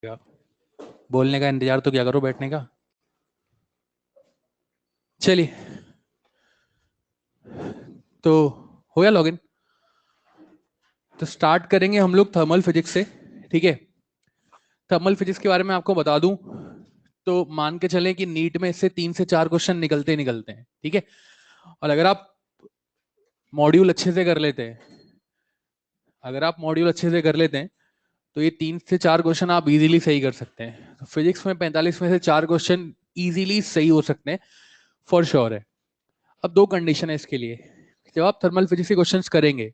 बोलने का इंतजार तो क्या करो, बैठने का। चलिए, तो हो गया लॉगिन। तो स्टार्ट करेंगे हम लोग थर्मल फिजिक्स से। ठीक है, थर्मल फिजिक्स के बारे में आपको बता दूं तो मान के चलें कि नीट में इससे 3 से 4 क्वेश्चन निकलते हैं। ठीक है, और अगर आप मॉड्यूल अच्छे से कर लेते हैं तो ये 3 से 4 क्वेश्चन आप इजीली सही कर सकते हैं। तो फिजिक्स में 45 में से 4 क्वेश्चन इजीली सही हो सकते हैं, फॉर श्योर है। अब दो कंडीशन है इसके लिए। जब आप थर्मल फिजिक्स के क्वेश्चंस करेंगे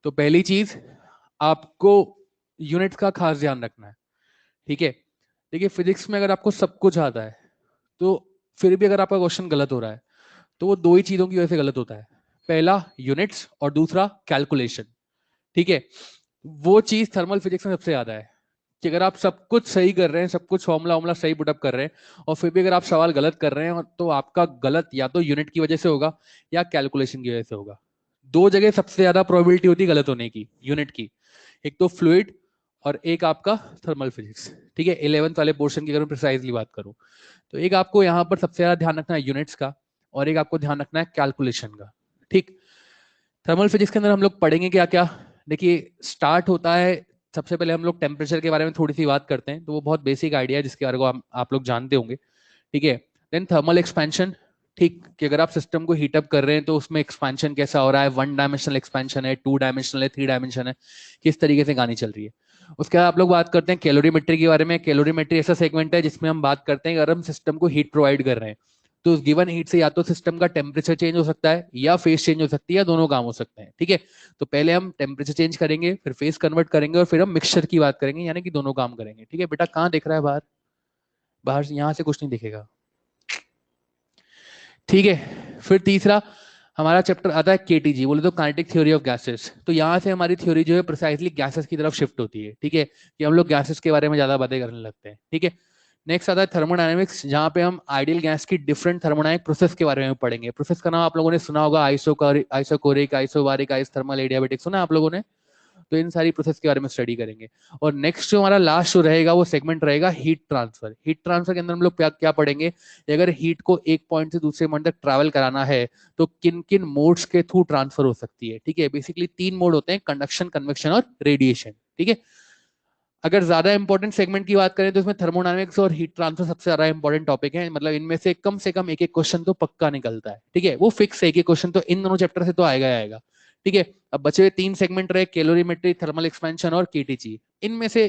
तो पहली चीज, आपको यूनिट्स का खास ध्यान रखना है। ठीक है, देखिए फिजिक्स में अगर आपको सब कुछ आता है तो फिर भी अगर आपका क्वेश्चन गलत हो रहा है तो वो दो ही चीजों की वजह से गलत होता है। पहला यूनिट्स और दूसरा कैलकुलेशन। ठीक है, वो चीज थर्मल फिजिक्स में सबसे ज्यादा है कि अगर आप सब कुछ सही कर रहे हैं, सब कुछ फॉर्मूला वॉर्मूला सही पुटअप कर रहे हैं और फिर भी अगर आप सवाल गलत कर रहे हैं तो आपका गलत या तो यूनिट की वजह से होगा या कैलकुलेशन की वजह से होगा। दो जगह सबसे ज्यादा प्रोबेबिलिटी होती है गलत होने की यूनिट की, एक तो फ्लूइड और एक आपका थर्मल फिजिक्स। ठीक है, 11th वाले पोर्शन की अगर मैं प्रिसाइजली बात करूं तो एक आपको यहां पर सबसे ज्यादा ध्यान रखना है यूनिट्स का और एक आपको ध्यान रखना है कैलकुलेशन का। ठीक, थर्मल फिजिक्स के अंदर हम लोग पढ़ेंगे क्या क्या। देखिए स्टार्ट होता है, सबसे पहले हम लोग टेम्परेचर के बारे में थोड़ी सी बात करते हैं, तो वो बहुत बेसिक आइडिया है जिसके बारे को आप लोग जानते होंगे। ठीक है, देन थर्मल एक्सपेंशन। ठीक, कि अगर आप सिस्टम को हीटअप कर रहे हैं तो उसमें एक्सपेंशन कैसा हो रहा है, 1 डायमेंशनल एक्सपेंशन है, 2 डायमेंशनल है, 3 डायमेंशन है, किस तरीके से गानी चल रही है। उसके बाद आप लोग बात करते हैं कैलोरीमेट्री के बारे में। कैलोरीमेट्री ऐसा सेगमेंट है जिसमें हम बात करते हैं कि अगर हम सिस्टम को हीट प्रोवाइड कर रहे हैं तो उस गिवन हीट से या तो सिस्टम का टेम्परेचर चेंज हो सकता है या फेस चेंज हो सकती है या दोनों काम हो सकते हैं। ठीक है, तो पहले हम टेम्परेचर चेंज करेंगे, फिर फेस कन्वर्ट करेंगे और फिर हम मिक्सचर की बात करेंगे, यानी कि दोनों काम करेंगे। ठीक है बेटा, कहाँ दिख रहा है बाहर? बाहर से यहाँ से कुछ नहीं दिखेगा। ठीक है, फिर तीसरा हमारा चैप्टर आता है केटीजी, बोले तो काइनेटिक थ्योरी ऑफ गैसेस। तो यहाँ से हमारी थ्योरी जो है प्रिसाइजली गैसेस की तरफ शिफ्ट होती है। ठीक है, कि हम लोग गैसेस के बारे में ज्यादा बातें करने लगते हैं। ठीक है, नेक्स्ट आता है थर्मोडायनेमिक्स, जहां पे हम आइडियल गैस की डिफरेंट थर्मोडायनेमिक प्रोसेस के बारे में पढ़ेंगे। प्रोसेस का नाम आप लोगों ने सुना होगा, आइसोकोरिक, आइसोबारिक, आइसोथर्मल, एडियाबेटिक, सुना आप लोगों ने? तो इन सारी प्रोसेस के बारे में स्टडी करेंगे। और नेक्स्ट जो हमारा लास्ट जो रहेगा वो सेगमेंट रहेगा हीट ट्रांसफर। हीट ट्रांसफर के अंदर हम लोग क्या क्या पढ़ेंगे, अगर हीट को एक पॉइंट से दूसरे पॉइंट तक ट्रैवल कराना है तो किन किन मोड्स के थ्रू ट्रांसफर हो सकती है। ठीक है, बेसिकली 3 मोड होते हैं, कंडक्शन, कन्वेक्शन और रेडिएशन। ठीक है, अगर ज्यादा इंपॉर्टेंट सेगमेंट की बात करें तो इसमें थर्मोडायनेमिक्स और हीट ट्रांसफर सबसे ज्यादा इंपॉर्टेंट टॉपिक है, मतलब इनमें से कम एक एक क्वेश्चन तो पक्का निकलता है। ठीक है, वो फिक्स है, एक एक क्वेश्चन तो इन दोनों चैप्टर से तो आएगा ही आएगा। ठीक है, अब बचे हुए 3 सेगमेंट रहे, कैलोरीमेट्री, थर्मल एक्सपेंशन और केटीजी। इनमें से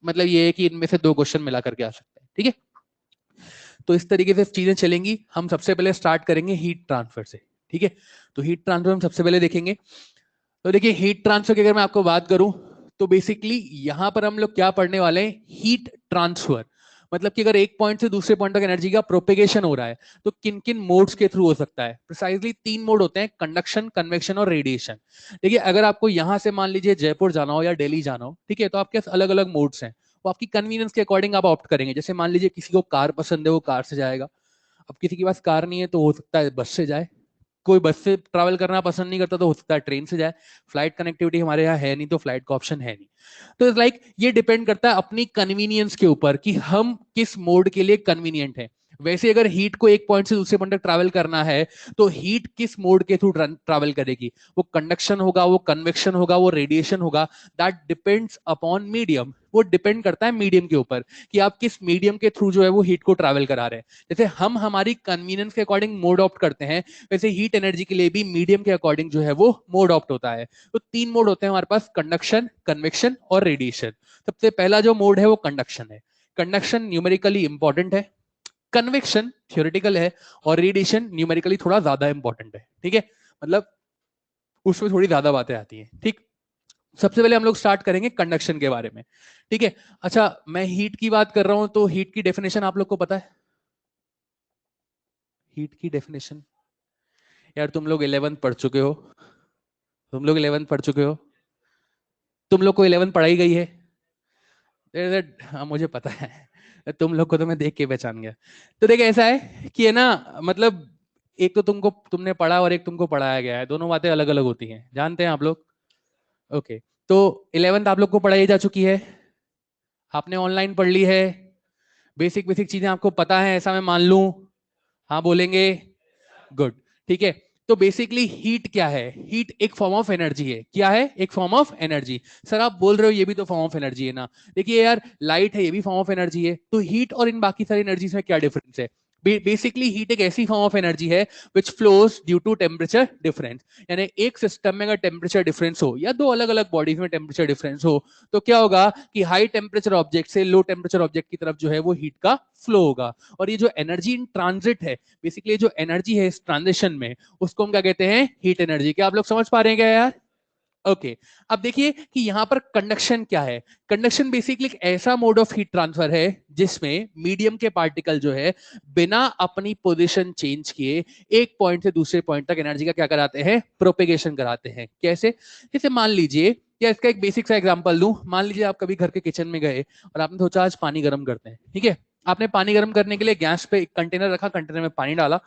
मतलब ये है कि इनमें से 2 क्वेश्चन मिला करके आ सकते हैं। ठीक है, तो इस तरीके से चीजें चलेंगी। हम सबसे पहले स्टार्ट करेंगे हीट ट्रांसफर से। ठीक है, तो हीट ट्रांसफर हम सबसे पहले देखेंगे। तो देखिए हीट ट्रांसफर की अगर मैं आपको बात करूं तो बेसिकली यहां पर हम लोग क्या पढ़ने वाले हैं, हीट ट्रांसफर। मतलब कि अगर एक पॉइंट से दूसरे पॉइंट तक एनर्जी का प्रोपेगेशन हो रहा है तो किन किन मोड्स के थ्रू हो सकता है। प्रिसाइजली 3 मोड होते हैं, कंडक्शन, कन्वेक्शन और रेडिएशन। देखिए अगर आपको यहां से मान लीजिए जयपुर जाना हो या दिल्ली जाना हो, ठीक है, तो आपके अलग अलग मोड्स हैं, वो आपकी कन्वीनियंस के अकॉर्डिंग आप ऑप्ट करेंगे। जैसे मान लीजिए किसी को कार पसंद है, वो कार से जाएगा। अब किसी के पास कार नहीं है तो हो सकता है बस से जाए, कोई बस से ट्रैवल करना पसंद नहीं करता तो हो सकता है ट्रेन से जाए। फ्लाइट कनेक्टिविटी हमारे यहाँ है नहीं तो फ्लाइट का ऑप्शन है नहीं। तो इट्स लाइक ये डिपेंड करता है अपनी कन्वीनियंस के ऊपर कि हम किस मोड के लिए कन्वीनियंट है। वैसे अगर हीट को एक पॉइंट से दूसरे पॉइंट तक ट्रैवल करना है तो हीट किस मोड के थ्रू ट्रैवल करेगी, वो कंडक्शन होगा, वो कन्वेक्शन होगा, वो रेडिएशन होगा, दैट डिपेंड्स अपॉन मीडियम। वो डिपेंड करता है मीडियम के ऊपर कि आप किस मीडियम के थ्रू जो है वो हीट को ट्रैवल करा रहे हैं। जैसे हम हमारी कन्वीनियंस के अकॉर्डिंग मोड ऑप्ट करते हैं, वैसे हीट एनर्जी के लिए भी मीडियम के अकॉर्डिंग जो है वो मोड ऑप्ट होता है। तो 3 मोड होते हैं हमारे पास, कंडक्शन, कन्वेक्शन और रेडिएशन। सबसे पहला जो मोड है वो कंडक्शन है। कंडक्शन न्यूमेरिकली इंपॉर्टेंट है, कन्वेक्शन थ्योरेटिकल है और रेडिएशन न्यूमेरिकली थोड़ा ज्यादा इंपॉर्टेंट है। ठीक है, मतलब उसमें थोड़ी ज्यादा बातें आती हैं। ठीक, सबसे पहले हम लोग स्टार्ट करेंगे कंडक्शन के बारे में। ठीक है, अच्छा मैं हीट की बात कर रहा हूं तो हीट की डेफिनेशन आप लोग को पता है? हीट की डेफिनेशन, यार तुम लोग 11th पढ़ चुके हो, तुम लोग 11th पढ़ चुके हो, तुम लोग को 11th पढ़ाई गई है। हाँ मुझे पता है, तुम लोग को तो मैं देख के पहचान गया। तो देखिए ऐसा है कि है ना, मतलब एक तो तुमने पढ़ा और एक तुमको पढ़ाया गया है, दोनों बातें अलग अलग होती हैं, जानते हैं आप लोग। ओके, तो 11th आप लोग को पढ़ाई जा चुकी है, आपने ऑनलाइन पढ़ ली है, बेसिक बेसिक चीजें आपको पता है, ऐसा मैं मान लूं? हाँ बोलेंगे? गुड। ठीक है, तो बेसिकली हीट क्या है? हीट एक फॉर्म ऑफ एनर्जी है। क्या है? एक फॉर्म ऑफ एनर्जी। सर आप बोल रहे हो ये भी तो फॉर्म ऑफ एनर्जी है ना? देखिए यार, लाइट है, ये भी फॉर्म ऑफ एनर्जी है। तो हीट और इन बाकी सारी एनर्जीज में क्या डिफरेंस है? बेसिकली हीट एक ऐसी फॉर्म ऑफ एनर्जी है which flows due to temperature difference. यानी एक सिस्टम में अगर टेम्परेचर डिफरेंस हो या दो अलग अलग बॉडीज में टेम्परेचर डिफरेंस हो, तो क्या होगा कि हाई टेम्परेचर ऑब्जेक्ट से लो टेम्परेचर ऑब्जेक्ट की तरफ जो है वो हीट का फ्लो होगा। और ये जो एनर्जी इन ट्रांजिट है, बेसिकली जो एनर्जी है इस ट्रांजिशन में, उसको हम क्या कहते हैं? Heat energy. क्या आप लोग समझ पा रहे हैं क्या यार? ओके अब देखिए कि यहां पर कंडक्शन क्या है। कंडक्शन बेसिकली एक ऐसा मोड ऑफ हीट ट्रांसफर है जिसमें मीडियम के पार्टिकल जो है बिना अपनी पोजीशन चेंज किए एक पॉइंट से दूसरे पॉइंट तक एनर्जी का क्या कराते हैं? प्रोपेगेशन कराते हैं। कैसे? जैसे मान लीजिए, या इसका एक बेसिक सा एग्जांपल दूं। मान लीजिए आप कभी घर के किचन में गए और आपने सोचा आज पानी गर्म करते हैं। ठीक है, आपने पानी गर्म करने के लिए गैस पे एक कंटेनर रखा, कंटेनर में पानी डाला।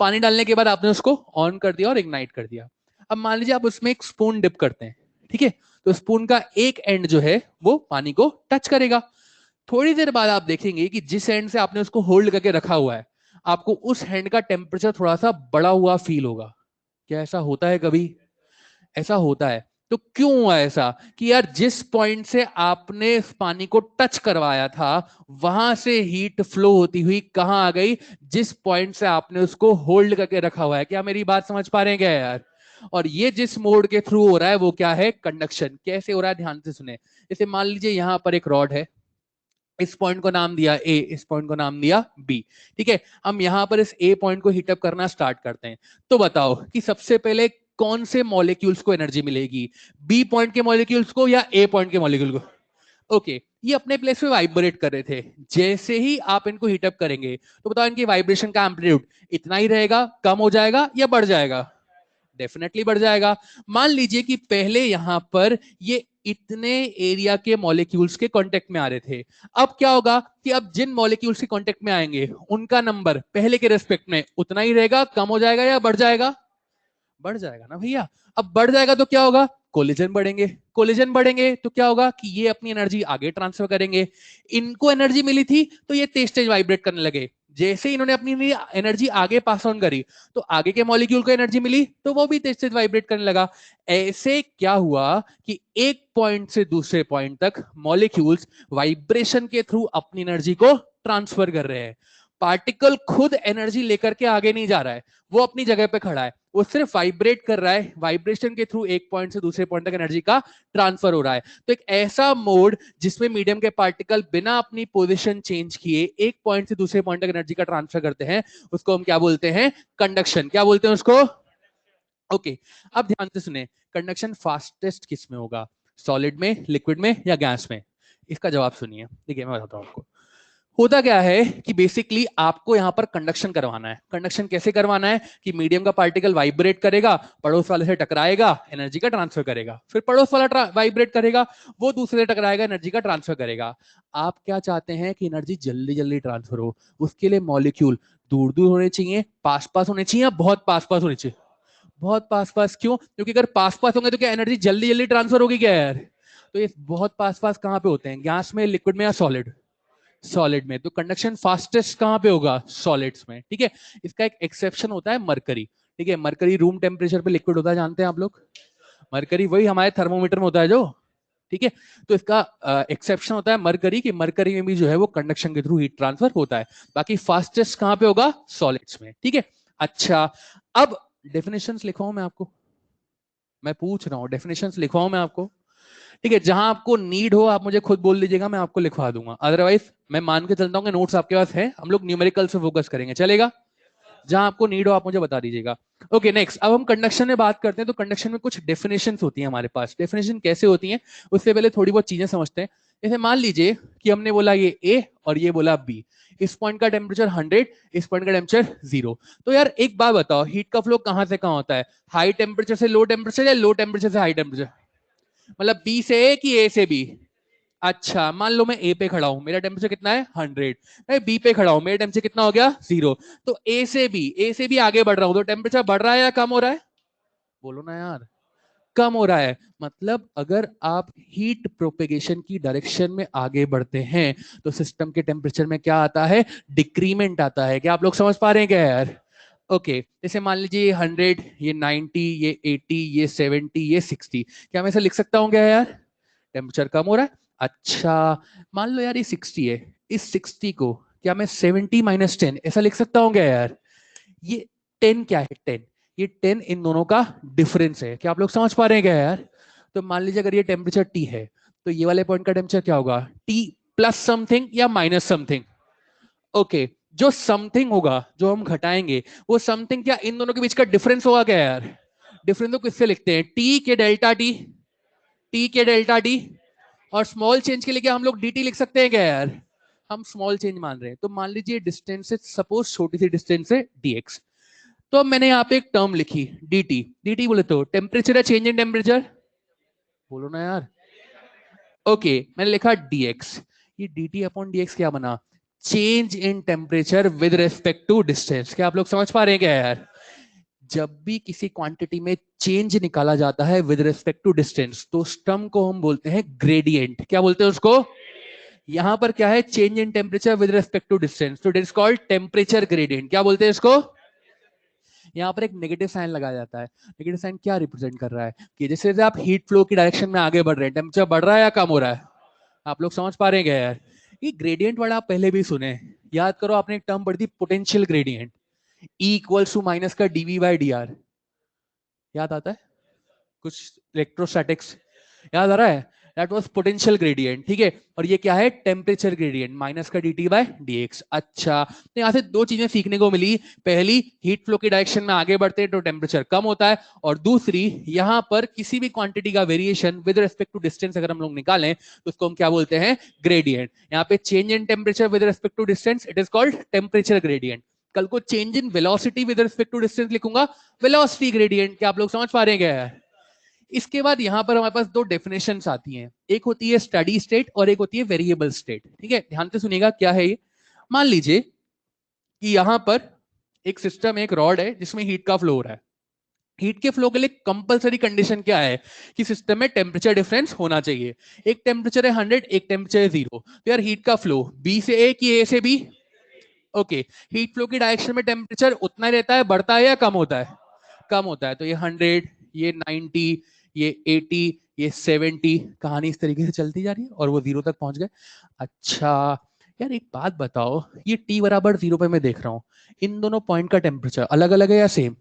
पानी डालने के बाद आपने उसको ऑन कर दिया और इग्नाइट कर दिया। अब मान लीजिए आप उसमें एक स्पून डिप करते हैं। ठीक है, तो स्पून का एक एंड जो है वो पानी को टच करेगा। थोड़ी देर बाद आप देखेंगे कि जिस एंड से आपने उसको होल्ड करके रखा हुआ है, आपको उस हैंड का टेम्परेचर थोड़ा सा बढ़ा हुआ फील होगा। क्या ऐसा होता है कभी? ऐसा होता है। तो क्यों हुआ ऐसा? कि यार जिस पॉइंट से आपने इस पानी को टच करवाया था, वहां से हीट फ्लो होती हुई कहां आ गई? जिस पॉइंट से आपने उसको होल्ड करके रखा हुआ है। क्या मेरी बात समझ पा रहे हैं क्या यार? और ये जिस मोड के थ्रू हो रहा है वो क्या है? कंडक्शन। कैसे हो रहा है ध्यान से सुने। जैसे मान लीजिए यहां पर एक रॉड है, इस पॉइंट को नाम दिया ए, इस पॉइंट को नाम दिया बी। ठीक है, हम यहां पर इस ए पॉइंट को हीटअप करना स्टार्ट करते हैं। तो बताओ कि सबसे पहले कौन से मॉलिक्यूल्स को एनर्जी मिलेगी? बी पॉइंट के मॉलिक्यूल्स को या ए पॉइंट के मॉलिक्यूल को? ओके, ये अपने प्लेस पे वाइब्रेट कर रहे थे। जैसे ही आप इनको हीटअप करेंगे तो बताओ इनकी वाइब्रेशन का एम्पलीट्यूड इतना ही रहेगा, कम हो जाएगा या बढ़ जाएगा? डेफिनेटली बढ़ जाएगा। मान लीजिए कि पहले यहां पर ये इतने एरिया के मॉलिक्यूल्स के कांटेक्ट में आ रहे थे। अब क्या होगा कि अब जिन मॉलिक्यूल्स के कांटेक्ट में आएंगे उनका नंबर पहले के रेस्पेक्ट में उतना ही रहेगा, कम हो जाएगा या बढ़ जाएगा? बढ़ जाएगा ना भैया। अब बढ़ जाएगा तो क्या होगा? कोलिजन बढ़ेंगे। कोलिजन बढ़ेंगे तो क्या होगा कि ये अपनी एनर्जी आगे ट्रांसफर करेंगे। इनको एनर्जी मिली थी तो ये तेज तेज वाइब्रेट करने लगे। जैसे इन्होंने अपनी एनर्जी आगे पास ऑन करी तो आगे के मॉलिक्यूल को एनर्जी मिली तो वो भी तेज तेज वाइब्रेट करने लगा। ऐसे क्या हुआ कि एक पॉइंट से दूसरे पॉइंट तक मॉलिक्यूल्स वाइब्रेशन के थ्रू अपनी एनर्जी को ट्रांसफर कर रहे हैं। पार्टिकल खुद एनर्जी लेकर के आगे नहीं जा रहा है, वो अपनी जगह पे खड़ा है, वो सिर्फ वाइब्रेट कर रहा है। वाइब्रेशन के थ्रू एक पॉइंट से दूसरे पॉइंट तक एनर्जी का ट्रांसफर हो रहा है। तो एक ऐसा मोड जिसमें मीडियम के पार्टिकल बिना अपनी पोजीशन चेंज किए एक पॉइंट से दूसरे पॉइंट तक एनर्जी का ट्रांसफर करते हैं, उसको हम क्या बोलते हैं? कंडक्शन। क्या बोलते हैं उसको? ओके, अब ध्यान से सुने। कंडक्शन फास्टेस्ट किस में होगा? सॉलिड में, लिक्विड में या गैस में? इसका जवाब सुनिए। देखिए मैं बताता हूं आपको। होता क्या है कि बेसिकली आपको यहां पर कंडक्शन करवाना है। कंडक्शन कैसे करवाना है कि मीडियम का पार्टिकल वाइब्रेट करेगा, पड़ोस वाले से टकराएगा, एनर्जी का ट्रांसफर करेगा, फिर पड़ोस वाला वाइब्रेट करेगा, वो दूसरे से टकराएगा, एनर्जी का ट्रांसफर करेगा। आप क्या चाहते हैं कि एनर्जी जल्दी जल्दी ट्रांसफर हो। उसके लिए मॉलिक्यूल दूर दूर होने चाहिए, पास पास होने चाहिए, या बहुत पास पास होने चाहिए? बहुत पास पास। क्यों? क्योंकि अगर पास पास होंगे तो क्या एनर्जी जल्दी जल्दी ट्रांसफर होगी क्या यार? तो ये बहुत पास पास कहां पे होते हैं? गैस में, लिक्विड में या सॉलिड? सॉलिड में। तो कंडक्शन फास्टेस्ट कहां पे होगा? सॉलिड्स में। ठीक है, इसका एक एक्सेप्शन होता है मरकरी। ठीक है, मरकरी रूम टेम्परेचर पे लिक्विड होता है, जानते हैं आप लोग? मरकरी वही हमारे थर्मोमीटर में होता है जो। ठीक है, तो इसका एक्सेप्शन होता है मरकरी, कि मरकरी में भी जो है वो कंडक्शन के थ्रू हीट ट्रांसफर होता है। बाकी फास्टेस्ट कहां पे होगा? सॉलिड्स में। ठीक है, अच्छा अब डेफिनेशंस लिखवाऊं मैं आपको? मैं पूछ रहा हूं, डेफिनेशंस लिखवाऊं मैं आपको? ठीक है, जहां आपको नीड हो आप मुझे खुद बोल दीजिएगा, मैं आपको लिखवा दूंगा। अदरवाइज मैं मान के चलता हूँ कि नोट्स आपके पास है, हम लोग न्यूमेरिकल से फोकस करेंगे, चलेगा? जहां आपको नीड हो आप मुझे बता दीजिएगा। ओके नेक्स्ट, अब हम कंडक्शन में बात करते हैं। तो कंडक्शन में कुछ डेफिनेशंस होती हैं हमारे पास। डेफिनेशन कैसे होती हैं उससे पहले थोड़ी बहुत चीजें समझते हैं। जैसे मान लीजिए कि हमने बोला ये ए और ये बोला बी। इस पॉइंट का टेम्परेचर 100, इस पॉइंट का टेम्परेचर 0। तो यार एक बात बताओ, हीट का फ्लो कहां से कहां होता है? हाई टेम्परेचर से लो टेम्परेचर या लो टेम्परेचर से हाई टेम्परेचर? मतलब बी से ए कि ए से बी? अच्छा मान लो मैं ए पे खड़ा हूं, मेरा टेम्परेचर कितना है? 100। मैं बी पे खड़ा हूं, मेरा टेम्परेचर कितना हो गया? 0। तो ए से बी आगे बढ़ रहा हूं, तो टेम्परेचर बढ़ रहा है या कम हो रहा है? बोलो ना यार। कम हो रहा है। मतलब अगर आप हीट प्रोपेगेशन की डायरेक्शन में आगे बढ़ते हैं तो सिस्टम के टेम्परेचर में क्या आता है, डिक्रीमेंट आता है। क्या आप लोग समझ पा रहे हैं क्या यार? ओके जैसे मान लीजिए 100, ये 90, ये 80, ये 70, ये 60, क्या मैं ऐसा लिख सकता हूँ क्या यार? टेम्परेचर कम हो रहा है। अच्छा मान लो यार ये 60 है, इस 60 को क्या मैं 70 माइनस 10 ऐसा लिख सकता हूँ क्या यार? ये 10 क्या है, 10, ये 10 इन दोनों का डिफरेंस है। क्या आप लोग समझ पा रहे हैं क्या यार? तो मान लीजिए अगर ये टेम्परेचर टी है तो ये वाले पॉइंट का टेम्परेचर क्या होगा, टी प्लस समथिंग या माइनस समथिंग? ओके जो समथिंग होगा जो हम घटाएंगे वो समथिंग क्या इन दोनों के बीच का डिफरेंस होगा क्या यार? डिफरेंस तो किससे लिखते हैं, टी के डेल्टा टी, टी के डेल्टा टी, और स्मॉल चेंज के लिए क्या हम लोग dt लिख सकते हैं क्या यार? हम स्मॉल चेंज मान रहे हैं तो मान लीजिए डिस्टेंस है, सपोज छोटी सी डिस्टेंस है dx, तो अब मैंने यहाँ पे एक टर्म लिखी dt, dt बोले तो टेम्परेचर है, चेंज इन टेम्परेचर, बोलो ना यार। ओके मैंने लिखा dx, ये dt अपॉन dx क्या बना, change in temperature with respect to distance. क्या आप लोग समझ पा रहे हैं क्या यार? जब भी किसी क्वांटिटी में चेंज निकाला जाता है विद रिस्पेक्ट टू डिस्टेंस तो उस टर्म को हम बोलते हैं ग्रेडियंट। क्या बोलते हैं उसको? यहां पर क्या है, change in temperature with respect to distance, तो it is called temperature gradient. क्या बोलते हैं इसको? यहाँ पर एक नेगेटिव साइन लगाया जाता है। नेगेटिव साइन क्या रिप्रेजेंट कर रहा है कि जैसे आप हीट फ्लो की डायरेक्शन में आगे बढ़ रहे हैं, टेम्परेचर बढ़ रहा है या कम हो रहा है? आप लोग समझ पा रहे हैं क्या यार? ये ग्रेडियंट वर्ड आप पहले भी सुने, याद करो आपने एक टर्म पढ़ी थी potential gradient, E equals to minus का डीवी बाई डी आर, याद आता है कुछ इलेक्ट्रोस्टैटिक्स, याद आ रहा है? दैट वाज पोटेंशियल ग्रेडियंट, ठीक है। और ये क्या है, टेम्परेचर ग्रेडियंट, माइनस का dt बाय dx। अच्छा तो यहां से दो चीजें सीखने को मिली, पहली हीट फ्लो की डायरेक्शन में आगे बढ़ते हैं तो टेम्परेचर कम होता है, और दूसरी यहां पर किसी भी क्वांटिटी का variation with respect to distance अगर हम लोग निकालें तो उसको हम क्या बोलते हैं, ग्रेडियंट। यहाँ पे change in temperature with respect to distance it is called temperature gradient. कल को change in velocity with respect to distance लिखूंगा, वेलोसिटी ग्रेडियंट। क्या आप लोग समझ पा रहे हैं क्या? इसके बाद यहां पर हमारे पास दो डेफिनेशंस आती हैं, एक होती है स्टडी स्टेट और एक होती है वेरिएबल स्टेट। ठीक है, ध्यान से सुनिएगा क्या है ये। मान लीजिए कि यहां पर एक सिस्टम, एक रॉड है जिसमें हीट का फ्लो हो रहा है। हीट के फ्लो के लिए कंपलसरी कंडीशन क्या है कि सिस्टम में टेम्परेचर डिफरेंस होना चाहिए। एक टेम्परेचर है 100, एक टेम्परेचर है 0, तो यार हीट का फ्लो बी से ए कि ए से बी? ओके हीट फ्लो की डायरेक्शन में टेम्परेचर उतना ही रहता है, बढ़ता है या कम होता है? कम होता है। तो ये 100, ये 90, ये 80, ये 70, कहानी इस तरीके से चलती जा रही है और वो 0 तक पहुंच गए। अच्छा यार एक बात बताओ, ये t बराबर 0 पे मैं देख रहा हूँ, इन दोनों पॉइंट का टेम्परेचर अलग अलग है या सेम?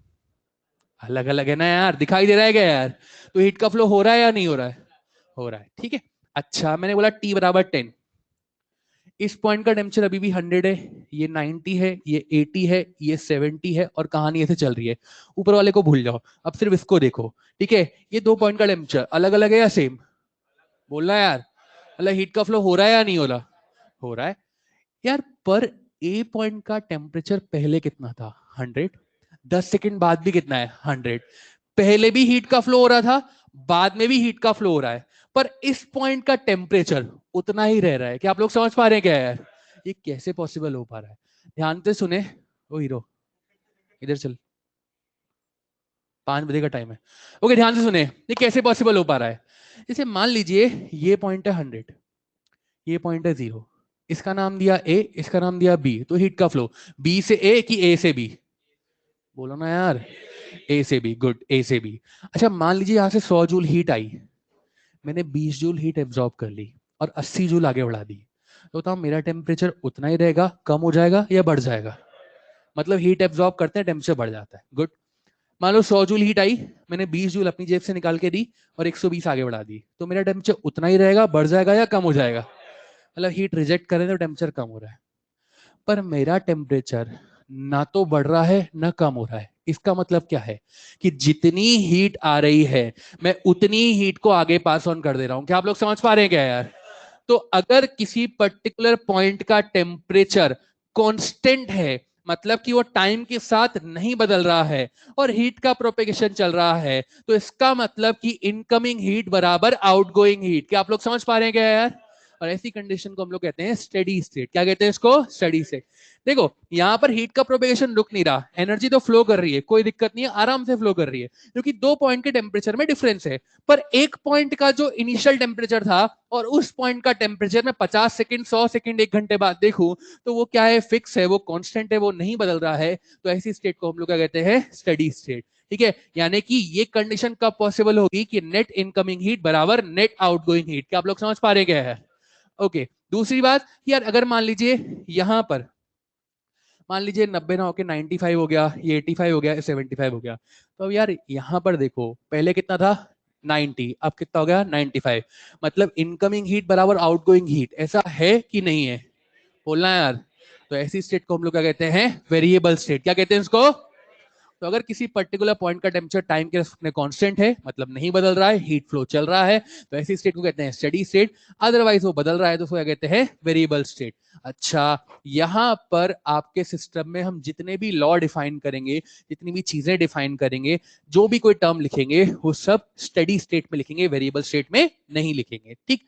अलग अलग है ना यार, दिखाई दे रहा है क्या यार? तो हीट का फ्लो हो रहा है या नहीं हो रहा है? हो रहा है, ठीक है। अच्छा मैंने बोला t बराबर 10, इस पॉइंट का टेम्परेचर अभी भी 100 है, ये 90 है, ये 80 है, ये 70 है, और कहानी ऐसे चल रही है। ऊपर वाले को भूल जाओ, अब सिर्फ इसको देखो, ठीक है। ये दो पॉइंट का टेम्परेचर अलग अलग है या सेम? बोलना यार, मतलब हीट का फ्लो हो रहा है या नहीं हो रहा? हो रहा है यार। पर ए पॉइंट का टेम्परेचर पहले कितना था, 100, 10 सेकेंड बाद भी कितना है, 100। पहले भी हीट का फ्लो हो रहा था, बाद में भी हीट का फ्लो हो रहा है, पर इस पॉइंट का टेम्परेचर उतना ही रह रहा है। क्या आप लोग समझ पा रहे हैं क्या यार? ये कैसे पॉसिबल हो पा रहा है? ध्यान से सुने। ओ हीरो इधर चल, 5 बजे का टाइम है। ओके ध्यान से सुने, ये कैसे पॉसिबल हो पा रहा है। जैसे मान लीजिए ये पॉइंट है 100, ये पॉइंट है 0, इसका नाम दिया ए, इसका नाम दिया बी, तो हीट का फ्लो बी से ए कि ए से बी? बोलो ना यार, ए से बी, गुड, ए से बी। अच्छा मान लीजिए यहां से 100 जूल हीट आई, मैंने 20 जूल हीट एब्जॉर्ब कर ली और 80 जूल आगे बढ़ा दी, तो बताओ मेरा टेम्परेचर उतना ही रहेगा, कम हो जाएगा या बढ़ जाएगा? मतलब हीट एब्जॉर्ब करते हैं टेम्परेचर बढ़ जाता है, गुड। मान लो 100 जूल हीट आई, मैंने 20 जूल अपनी जेब से निकाल के दी और 120 आगे बढ़ा दी, तो मेरा टेम्परेचर उतना ही रहेगा, बढ़ जाएगा या कम हो जाएगा? मतलब हीट रिजेक्ट करें तो टेम्परेचर कम हो रहा है, पर मेरा टेम्परेचर ना तो बढ़ रहा है ना कम हो रहा है। इसका मतलब क्या है कि जितनी हीट आ रही है मैं उतनी हीट को आगे पास ऑन कर दे रहा हूं। क्या आप लोग समझ पा रहे हैं क्या यार? तो अगर किसी पर्टिकुलर पॉइंट का टेम्परेचर कांस्टेंट है, मतलब कि वो टाइम के साथ नहीं बदल रहा है और हीट का प्रोपेगेशन चल रहा है, तो इसका मतलब कि इनकमिंग हीट बराबर आउटगोइंग हीट। क्या आप लोग समझ पा रहे हैं क्या यार? और ऐसी कंडीशन को हम लोग कहते हैं स्टेडी स्टेट। क्या कहते हैं इसको? Steady state. देखो यहाँ पर हीट का प्रोपेगेशन रुक नहीं रहा, एनर्जी तो फ्लो कर रही है, कोई दिक्कत नहीं है, आराम से फ्लो कर रही है, क्योंकि 2 पॉइंट के टेम्परेचर में डिफरेंस है। पर एक पॉइंट का जो इनिशियल टेम्परेचर था और उस पॉइंट का टेम्परेचर में 50 सेकंड, 100 सेकंड, 1 घंटे बाद देखूं तो वो क्या है? फिक्स है, वो कांस्टेंट है, वो नहीं बदल रहा है। तो ऐसी स्टेट को हम लोग क्या कहते हैं? Steady state. ठीक है, यानी कि ये कंडीशन कब पॉसिबल होगी कि नेट इनकमिंग हीट बराबर नेट आउटगोइंग हीट। क्या आप लोग समझ पा रहे क्या है? ओके, दूसरी बात यार, अगर मान लीजिए यहां पर मान लीजिए 90 ना होके 95 हो गया, ये 85 हो गया, 75 हो गया, तो अब यार यहां पर देखो पहले कितना था? 90, अब कितना हो गया? 95। मतलब इनकमिंग हीट बराबर आउटगोइंग हीट, ऐसा है कि नहीं है? बोलना है यार। तो ऐसी स्टेट को हम लोग क्या कहते हैं? Variable state. क्या कहते हैं इसको? तो अगर किसी पर्टिकुलर पॉइंट का टेम्परेचर टाइम के में कांस्टेंट है, मतलब नहीं बदल रहा है, हीट फ्लो चल रहा है, तो ऐसी स्टेट को कहते हैं स्टेडी स्टेट। अदरवाइज वो बदल रहा है तो उसको क्या कहते हैं? Variable state. अच्छा, यहां पर आपके सिस्टम में हम जितने भी लॉ डिफाइन करेंगे, जितनी भी चीजें डिफाइन करेंगे, जो भी कोई टर्म लिखेंगे, वो सब स्टेडी स्टेट में लिखेंगे, वेरिएबल स्टेट में नहीं लिखेंगे। ठीक,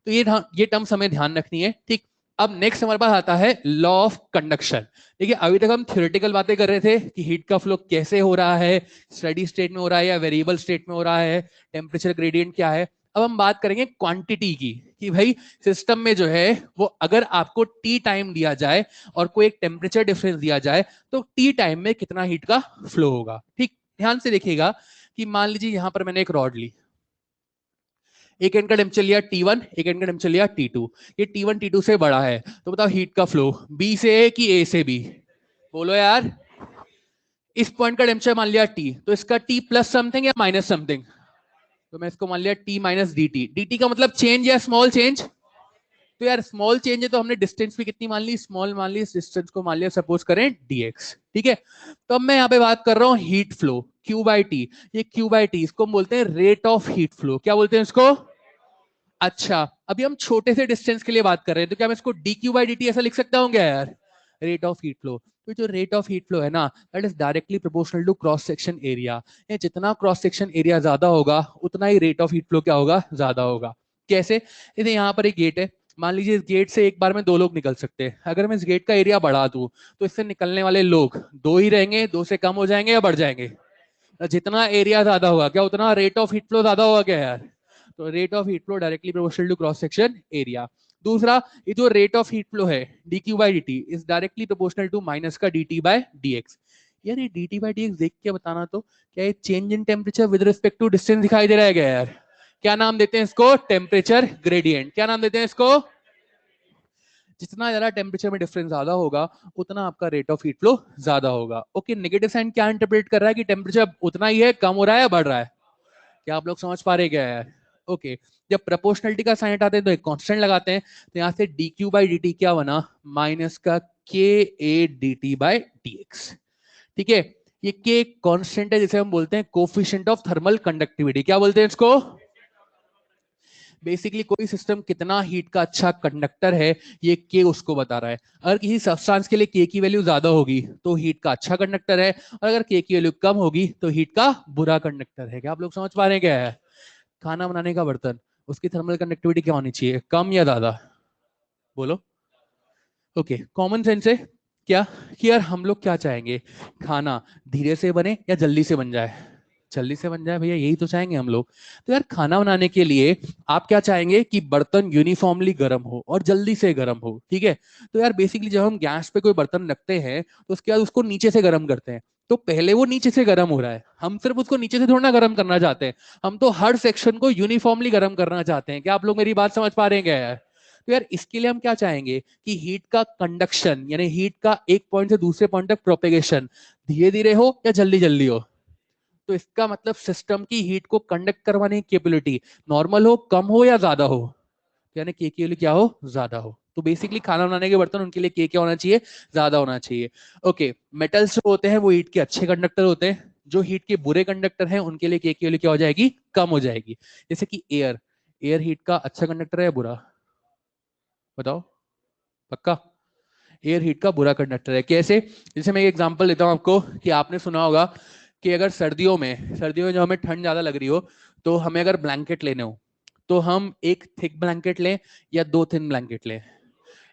तो ये टर्म्स हमें ध्यान रखनी है। ठीक, अब नेक्स्ट हमारे पास आता है लॉ ऑफ कंडक्शन। देखिए अभी तक हम थ्योरेटिकल बातें कर रहे थे कि हीट का फ्लो कैसे हो रहा है, स्टेडी स्टेट में हो रहा है या वेरिएबल स्टेट में हो रहा है, टेम्परेचर ग्रेडियंट क्या है। अब हम बात करेंगे क्वांटिटी की, कि भाई सिस्टम में जो है वो अगर आपको टी टाइम दिया जाए और कोई एक टेम्परेचर डिफरेंस दिया जाए तो टी टाइम में कितना हीट का फ्लो होगा। ठीक, ध्यान से देखिएगा कि मान लीजिए यहां पर मैंने एक रॉड ली, एक एंड का टेम्परेचर लिया T1, एक एंड का टेम्परेचर लिया T2। ये T1 T2 से बड़ा है, तो बताओ हीट का फ्लो B से है कि A से B? बोलो यार। इस पॉइंट का टेम्परेचर मान लिया T, तो इसका T प्लस समथिंग या माइनस समथिंग? तो मैं इसको मान लिया T माइनस dt। dt का मतलब चेंज या स्मॉल चेंज? तो यार स्मॉल चेंज है तो हमने डिस्टेंस भी कितनी मान ली? स्मॉल मान ली। इस डिस्टेंस को मान लिया सपोज करें dx। ठीक है, तो अब मैं यहाँ पे बात कर रहा हूँ heat flow Q by T. ये Q बाई टी इसको हम बोलते हैं रेट ऑफ हीट फ्लो। क्या बोलते हैं इसको? अच्छा, अभी हम छोटे से डिस्टेंस के लिए बात कर रहे हैं, तो क्या मैं इसको dq बाई dt ऐसा लिख सकता हूँ क्या यार? Rate of heat flow. तो जो रेट ऑफ हीट फ्लो है ना, that is directly proportional to cross section area. जितना क्रॉस सेक्शन एरिया ज्यादा होगा उतना ही रेट ऑफ हीट फ्लो क्या होगा? ज्यादा होगा। कैसे? जैसे यहाँ पर एक गेट है, मान लीजिए इस गेट से एक बार में 2 लोग निकल सकते हैं। अगर मैं इस गेट का एरिया बढ़ा दूं तो इससे निकलने वाले लोग 2 ही रहेंगे, 2 से कम हो जाएंगे या बढ़ जाएंगे? जितना एरिया ज्यादा होगा क्या उतना रेट ऑफ हीट फ्लो ज्यादा होगा क्या यार? तो rate of heat flow directly proportional to cross section area. दूसरा, ये जो रेट ऑफ हीट फ्लो है dq by dt is directly proportional to minus का dt बाय dx। यार ये dt बाई dx देख के बताना, तो क्या ये change in temperature with respect to distance दिखाई दे रहा है क्या यार? क्या नाम देते हैं इसको? Temperature gradient. क्या नाम देते हैं इसको? जितना ज्यादा टेम्परेचर में डिफरेंस ज्यादा होगा उतना आपका रेट ऑफ हीट फ्लो ज्यादा होगा। ओके, नेगेटिव साइन क्या इंटरप्रेट कर रहा है कि टेम्परेचर उतना ही है, कम हो रहा है या बढ़ रहा है? क्या आप लोग समझ पा रहे क्या यार? ओके, जब प्रोपोर्शनलिटी का साइन हटाते हैं तो एक कांस्टेंट लगाते हैं, तो यहाँ से dq बाई dt क्या बना? माइनस का ka dt बाई dx। ठीक है, ये k एक कांस्टेंट है जिसे हम बोलते हैं कोफिशिएंट ऑफ थर्मल कंडक्टिविटी। क्या बोलते हैं इसको? बेसिकली कोई सिस्टम कितना हीट का अच्छा कंडक्टर है ये के उसको बता रहा है। अगर किसी सब्सटेंस के लिए के की वैल्यू ज्यादा होगी तो हीट का अच्छा कंडक्टर है, और अगर के की वैल्यू कम होगी तो हीट का बुरा कंडक्टर है। क्या आप लोग समझ पा रहे हैं क्या है? खाना बनाने का बर्तन, उसकी थर्मल कंडक्टिविटी क्या होनी चाहिए? कम या ज्यादा? बोलो। ओके, कॉमन सेंस है क्या कि यार हम लोग क्या चाहेंगे? खाना धीरे से बने या जल्दी से बन जाए? जल्दी से बन जाए भैया, यही तो चाहेंगे हम लोग। तो यार खाना बनाने के लिए आप क्या चाहेंगे? कि बर्तन यूनिफॉर्मली गर्म हो और जल्दी से गर्म हो। ठीक है, तो यार बेसिकली जब हम गैस पे कोई बर्तन रखते हैं तो उसके बाद उसको नीचे से गर्म करते हैं, तो पहले वो नीचे से गर्म हो रहा है, हम सिर्फ उसको नीचे से थोड़ा ना गर्म करना चाहते हैं, हम तो हर सेक्शन को यूनिफॉर्मली गर्म करना चाहते हैं। क्या आप लोग मेरी बात समझ पा रहे हैं क्या यार? तो यार इसके लिए हम क्या चाहेंगे कि हीट का कंडक्शन यानी हीट का एक पॉइंट से दूसरे पॉइंट तक प्रोपेगेशन धीरे धीरे हो या जल्दी जल्दी हो। तो इसका मतलब सिस्टम की हीट को कंडक्ट करवाने की कैपेबिलिटी नॉर्मल हो, कम हो या ज्यादा हो, यानी के की वैल्यू क्या हो? ज्यादा हो। तो बेसिकली खाना बनाने के बर्तन उनके लिए के क्या होना चाहिए? ज्यादा होना चाहिए। ओके, मेटल्स जो होते हैं वो हीट के अच्छे कंडक्टर होते हैं, जो हीट के बुरे कंडक्टर हैं उनके लिए के की वैल्यू क्या हो जाएगी? कम हो जाएगी। जैसे कि एयर, एयर हीट का अच्छा कंडक्टर है या बुरा? बताओ, पक्का? एयर हीट का बुरा कंडक्टर है। कैसे? जैसे मैं एक एग्जांपल देता हूं आपको कि आपने सुना होगा कि अगर सर्दियों में जो हमें ठंड ज्यादा लग रही हो तो हमें अगर ब्लैंकेट लेने हो तो हम एक थिक ब्लैंकेट लें या दो थिन ब्लैंकेट लें?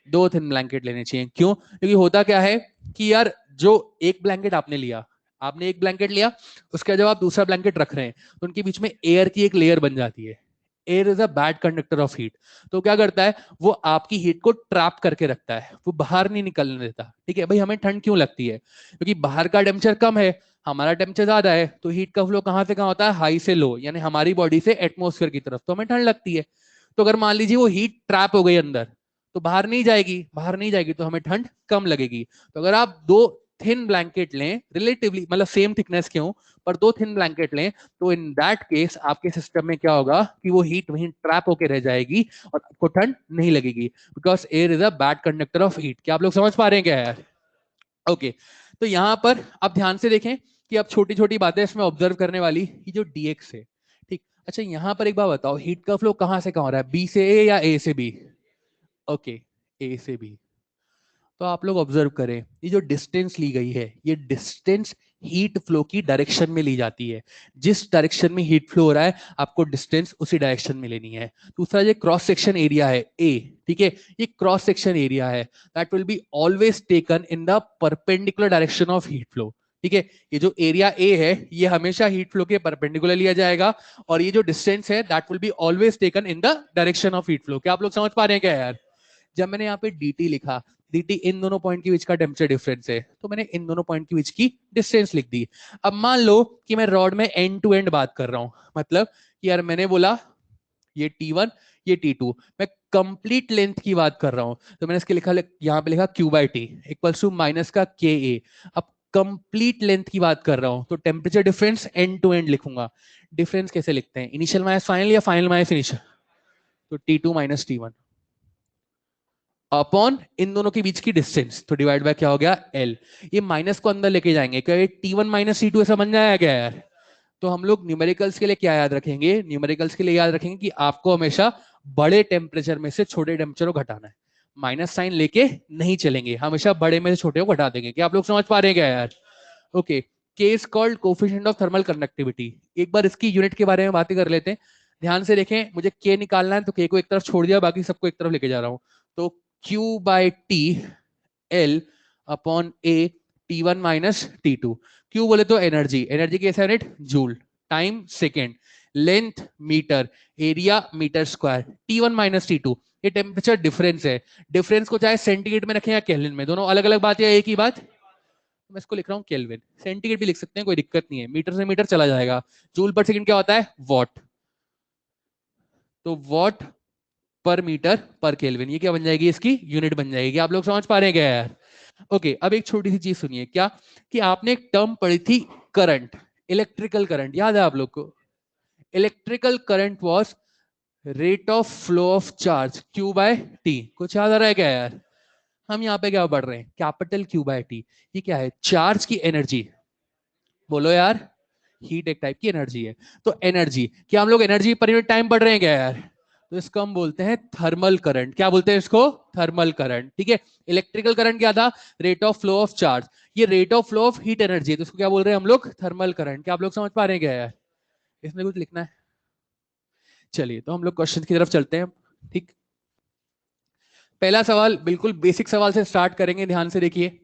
दो थिन ब्लैंकेट लेने चाहिए। क्यों? क्योंकि होता क्या है कि यार जो एक ब्लैंकेट आपने लिया, आपने एक ब्लैंकेट लिया, उसके जब आप दूसरा ब्लैंकेट रख रहे हैं तो उनके बीच में एयर की एक लेयर बन जाती है। Air is a bad conductor of heat. तो क्या करता है, वो आपकी हीट को ट्रैप करके रखता है, वो बाहर नहीं निकलने देता। ठीक है भाई, हमें ठंड क्यों लगती है? क्योंकि बाहर का टेम्परेचर कम है, हमारा टेम्परेचर ज्यादा है, तो हीट का फ्लो कहां से कहां होता है? हाई से लो, यानी हमारी बॉडी से एटमोस्फेयर की तरफ, तो हमें ठंड लगती है। तो अगर मान लीजिए वो हीट ट्रैप हो गई अंदर, तो बाहर नहीं जाएगी, बाहर नहीं जाएगी तो हमें ठंड कम लगेगी। तो अगर आप दो थिन ब्लैंकेट लें, रिलेटिवली मतलब सेम थिकनेस के हों, पर दो थिन ब्लैंकेट लें, तो इन दैट केस आपके सिस्टम में क्या होगा कि वो हीट वहीं ट्रैप होकर रह जाएगी और आपको ठंड नहीं लगेगी, because air is a bad conductor of heat. क्या आप लोग समझ पा रहे हैं क्या यार? ओके, तो यहां पर आप ध्यान से देखें कि अब छोटी छोटी बातें इसमें ऑब्जर्व करने वाली, ये जो dx है, ठीक। अच्छा, यहां पर एक बात बताओ, हीट का फ्लो कहां से कहां हो रहा है? बी से ए या ए से बी? ओके, ए से बी। तो आप लोग ऑब्जर्व करें, ये जो डिस्टेंस ली गई है, ये डिस्टेंस हीट फ्लो की डायरेक्शन में ली जाती है। जिस डायरेक्शन में हीट फ्लो हो रहा है, आपको डिस्टेंस उसी डायरेक्शन में लेनी है। दूसरा, ये क्रॉस सेक्शन एरिया है ए, ठीक है, ये क्रॉस सेक्शन एरिया है, that will be always taken in the perpendicular direction of heat flow. ठीक है, ये जो एरिया ए है, ये हमेशा हीट फ्लो के परपेंडिकुलर लिया जाएगा, और ये जो डिस्टेंस है, that will be always taken in the direction of heat flow. क्या आप लोग समझ पा रहे हैं क्या यार? जब मैंने यहाँ पे dt लिखा, dt इन दोनों पॉइंट के बीच का टेम्परेचर डिफरेंस है, तो मैंने इन दोनों पॉइंट के बीच की डिस्टेंस लिख दी। अब मान लो कि मैं रॉड में एंड टू एंड बात कर रहा हूं, मतलब कि यार मैंने बोला ये T1, ये T2, मैं कंप्लीट लेंथ की बात कर रहा हूं, तो मैंने इसके लिखा, यहाँ पे लिखा Q/T इक्वल्स टू माइनस का KA। अब कंप्लीट लेंथ की बात कर रहा हूं, तो temperature difference end to end लिखूंगा। डिफरेंस कैसे लिखते हैं? इनिशियल माइनस फाइनल या फाइनल माइनस इनिशियल? तो T2 माइनस T1 अपॉन इन दोनों के बीच की डिस्टेंस, तो डिवाइड बाय क्या हो गया? L। ये माइनस को अंदर लेके जाएंगे, क्या ये T1 माइनस T2 ऐसा बन जाएगा क्या यार? तो हम लोग न्यूमेरिकल्स के लिए क्या याद रखेंगे? न्यूमेरिकल्स के लिए याद रखेंगे कि आपको हमेशा बड़े टेम्परेचर में से छोटे टेम्परेचर को घटाना है। माइनस साइन लेके नहीं चलेंगे, हमेशा बड़े में से छोटे को घटा देंगे। क्या आप लोग समझ पा रहे हैं क्या यार? Okay, case called coefficient of thermal conductivity. एक बार इसकी यूनिट के बारे में बातें कर लेते हैं। ध्यान से देखें, मुझे के निकालना है, तो के को एक तरफ छोड़ दिया, बाकी सबको एक तरफ लेके जा रहा हूं। तो Q/T L upon A T1 minus T2। Q बोले तो एनर्जी, एनर्जी कैसे unit? Joule, time second, length metre, area metre square, T1 minus T2। ये टेम्परेचर डिफरेंस है। डिफरेंस को चाहे सेंटीग्रेड में रखें या केल्विन में, दोनों अलग अलग बात है, एक ही बात। मैं इसको लिख रहा हूँ केल्विन, सेंटीग्रेड भी लिख सकते हैं, कोई दिक्कत नहीं है, मीटर से मीटर चला जाएगा। जूल पर सेकंड क्या होता है? वॉट। तो वॉट पर मीटर पर केल्विन, ये क्या बन जाएगी? इसकी यूनिट बन जाएगी। आप लोग समझ पा रहे हैं क्या यार? ओके, अब एक छोटी सी चीज सुनिए, क्या कि आपने एक टर्म पढ़ी थी, करंट, इलेक्ट्रिकल करंट, याद है आप लोग को? Electrical current was rate of flow of charge Q/T। कुछ याद आ रहा है क्या यार? हम यहाँ पे क्या पढ़ रहे हैं? Capital Q/T। ये क्या है? चार्ज की एनर्जी। बोलो यार, हीट एक टाइप की एनर्जी है। तो एनर्जी, क्या हम लोग एनर्जी पर यूनिट टाइम पढ़ रहे हैं क्या यार? तो इसको हम बोलते हैं थर्मल करंट। क्या बोलते हैं इसको? Thermal current. ठीक है, इलेक्ट्रिकल करंट क्या था? Rate of flow of charge. ये rate of flow of heat energy है, तो इसको क्या बोल रहे हैं हम लोग? Thermal current. क्या आप लोग समझ पा रहे हैं क्या यार? इसमें कुछ लिखना है? चलिए, तो हम लोग क्वेश्चन की तरफ चलते हैं। ठीक, पहला सवाल बिल्कुल बेसिक सवाल से स्टार्ट करेंगे, ध्यान से देखिए।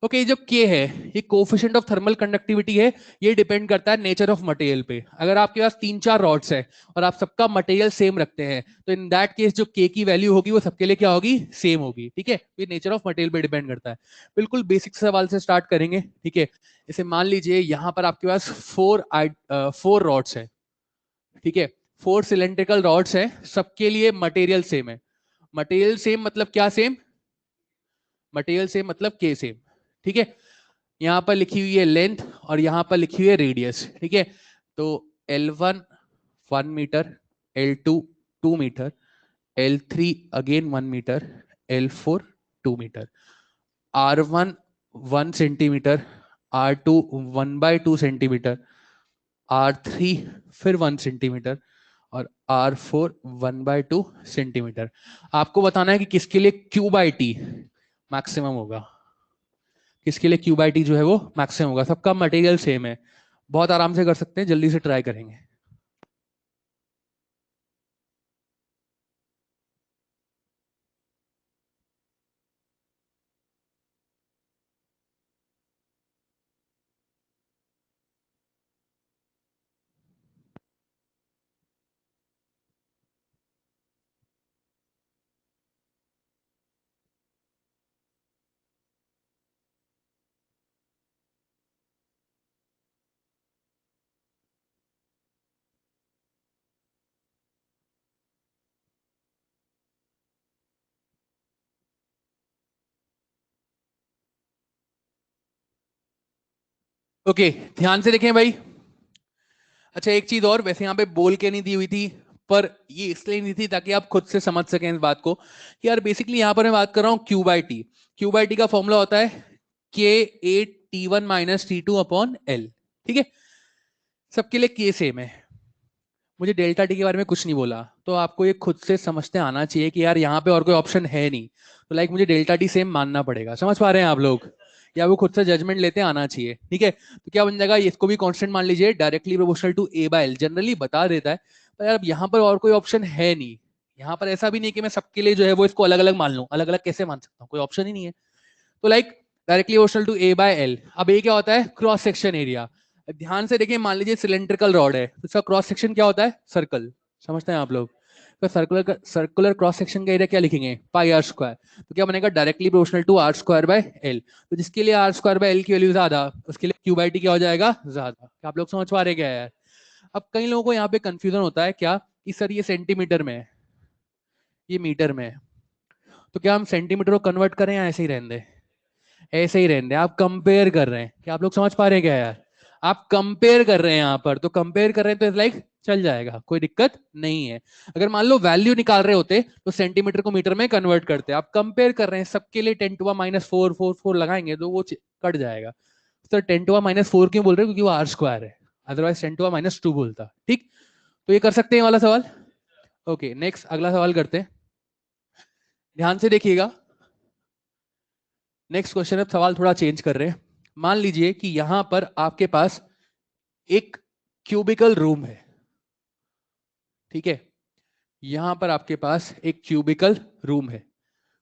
ओके, जो के है, ये कोफिशिएंट ऑफ थर्मल कंडक्टिविटी है, ये डिपेंड करता है नेचर ऑफ मटेरियल पे। अगर आपके पास 3-4 रॉड्स है और आप सबका मटेरियल सेम रखते हैं, तो इन दैट केस जो के की वैल्यू होगी वो सबके लिए क्या होगी? सेम होगी। ठीक है, ये नेचर ऑफ मटेरियल पे डिपेंड करता है। बिल्कुल बेसिक सवाल से स्टार्ट करेंगे। ठीक है, जैसे मान लीजिए यहाँ पर आपके पास 4 रॉड्स है। ठीक है, 4 सिलेंड्रिकल रॉड्स है, सबके लिए मटेरियल सेम है। मटेरियल सेम मतलब क्या सेम? मटेरियल सेम मतलब के सेम। ठीक है, यहां पर लिखी हुई है लेंथ और यहां पर लिखी हुई है रेडियस। ठीक है, तो L1 1 metre, L2 2 metre, L3 again 1 metre, L4 2 metre, R1 1 centimetre, R2 1/2 centimetre, R3 फिर 1 सेंटीमीटर और R4 1/2 सेंटीमीटर। आपको बताना है कि किसके लिए Q/T मैक्सिमम होगा, किसके लिए Q/T जो है वो मैक्सिमम होगा। सबका मटेरियल सेम है, बहुत आराम से कर सकते हैं, जल्दी से ट्राई करेंगे। ओके, ध्यान से देखें भाई। अच्छा, एक चीज और, वैसे यहाँ पे बोल के नहीं दी हुई थी, पर ये इसलिए नहीं थी ताकि आप खुद से समझ सकें इस बात को कि यार बेसिकली यहाँ पर मैं बात कर रहा हूँ Q by T. Q by T का फॉर्मूला होता है K A T one minus T two upon L. ठीक है, सबके लिए के सेम है। मुझे डेल्टा टी के बारे में कुछ नहीं बोला, तो आपको ये खुद से समझते आना चाहिए कि यार यहाँ पे और कोई ऑप्शन है नहीं, तो लाइक मुझे डेल्टा टी सेम मानना पड़ेगा। समझ पा रहे हैं आप लोग, या वो खुद से जजमेंट लेते आना चाहिए। ठीक है, तो क्या बन जाएगा, इसको भी कांस्टेंट मान लीजिए, directly proportional to A by L, generally बता देता है, पर यार यहाँ पर और कोई ऑप्शन है नहीं। यहाँ पर ऐसा भी नहीं कि मैं सबके लिए जो है वो इसको अलग अलग मान लूं, अलग अलग कैसे मान सकता हूँ, कोई ऑप्शन ही नहीं है। तो like directly proportional to A by L. अब ये क्या होता है, क्रॉस सेक्शन एरिया। ध्यान से देखिए, मान लीजिए सिलेंड्रिकल रॉड है, तो इसका क्रॉस सेक्शन क्या होता है, सर्कल। समझते हैं आप लोग, तो सर्कुलर क्रॉस सेक्शन का एरिया क्या लिखेंगे, पाई आर स्क्वायर। तो क्या बनेगा, directly proportional to are square by L. तो जिसके लिए आर स्क्वायर बाय एल की वैल्यू ज्यादा, उसके लिए क्यू बाई टी क्या हो जाएगा, ज्यादा। क्या आप लोग समझ पा रहे क्या यार? अब कई लोगों को यहाँ पे कंफ्यूजन होता है क्या कि सर ये सेंटीमीटर में है, ये मीटर में है, तो क्या हम सेंटीमीटर को कन्वर्ट करें या ऐसे ही रहने दें? ऐसे ही रहने दें। आप कंपेयर कर रहे हैं, क्या आप लोग समझ पा रहे हैं क्या यार? आप कंपेयर कर रहे हैं यहाँ पर, तो कंपेयर कर रहे हैं तो लाइक चल जाएगा, कोई दिक्कत नहीं है। अगर मान लो वैल्यू निकाल रहे होते तो सेंटीमीटर को मीटर में कन्वर्ट करते। आप कंपेयर कर रहे हैं, सबके लिए 10⁻⁴ लगाएंगे तो वो कट जाएगा। सर 10⁻⁴ क्यों बोल रहे हैं, क्योंकि वो आर स्क्वायर है, अदरवाइज 10⁻² बोलता। ठीक, तो ये कर सकते हैं वाला सवाल। ओके, नेक्स्ट अगला सवाल करते हैं, ध्यान से देखिएगा। नेक्स्ट क्वेश्चन, अब सवाल थोड़ा चेंज कर रहे हैं। मान लीजिए कि यहां पर आपके पास एक क्यूबिकल रूम है। ठीक है, यहां पर आपके पास एक क्यूबिकल रूम है।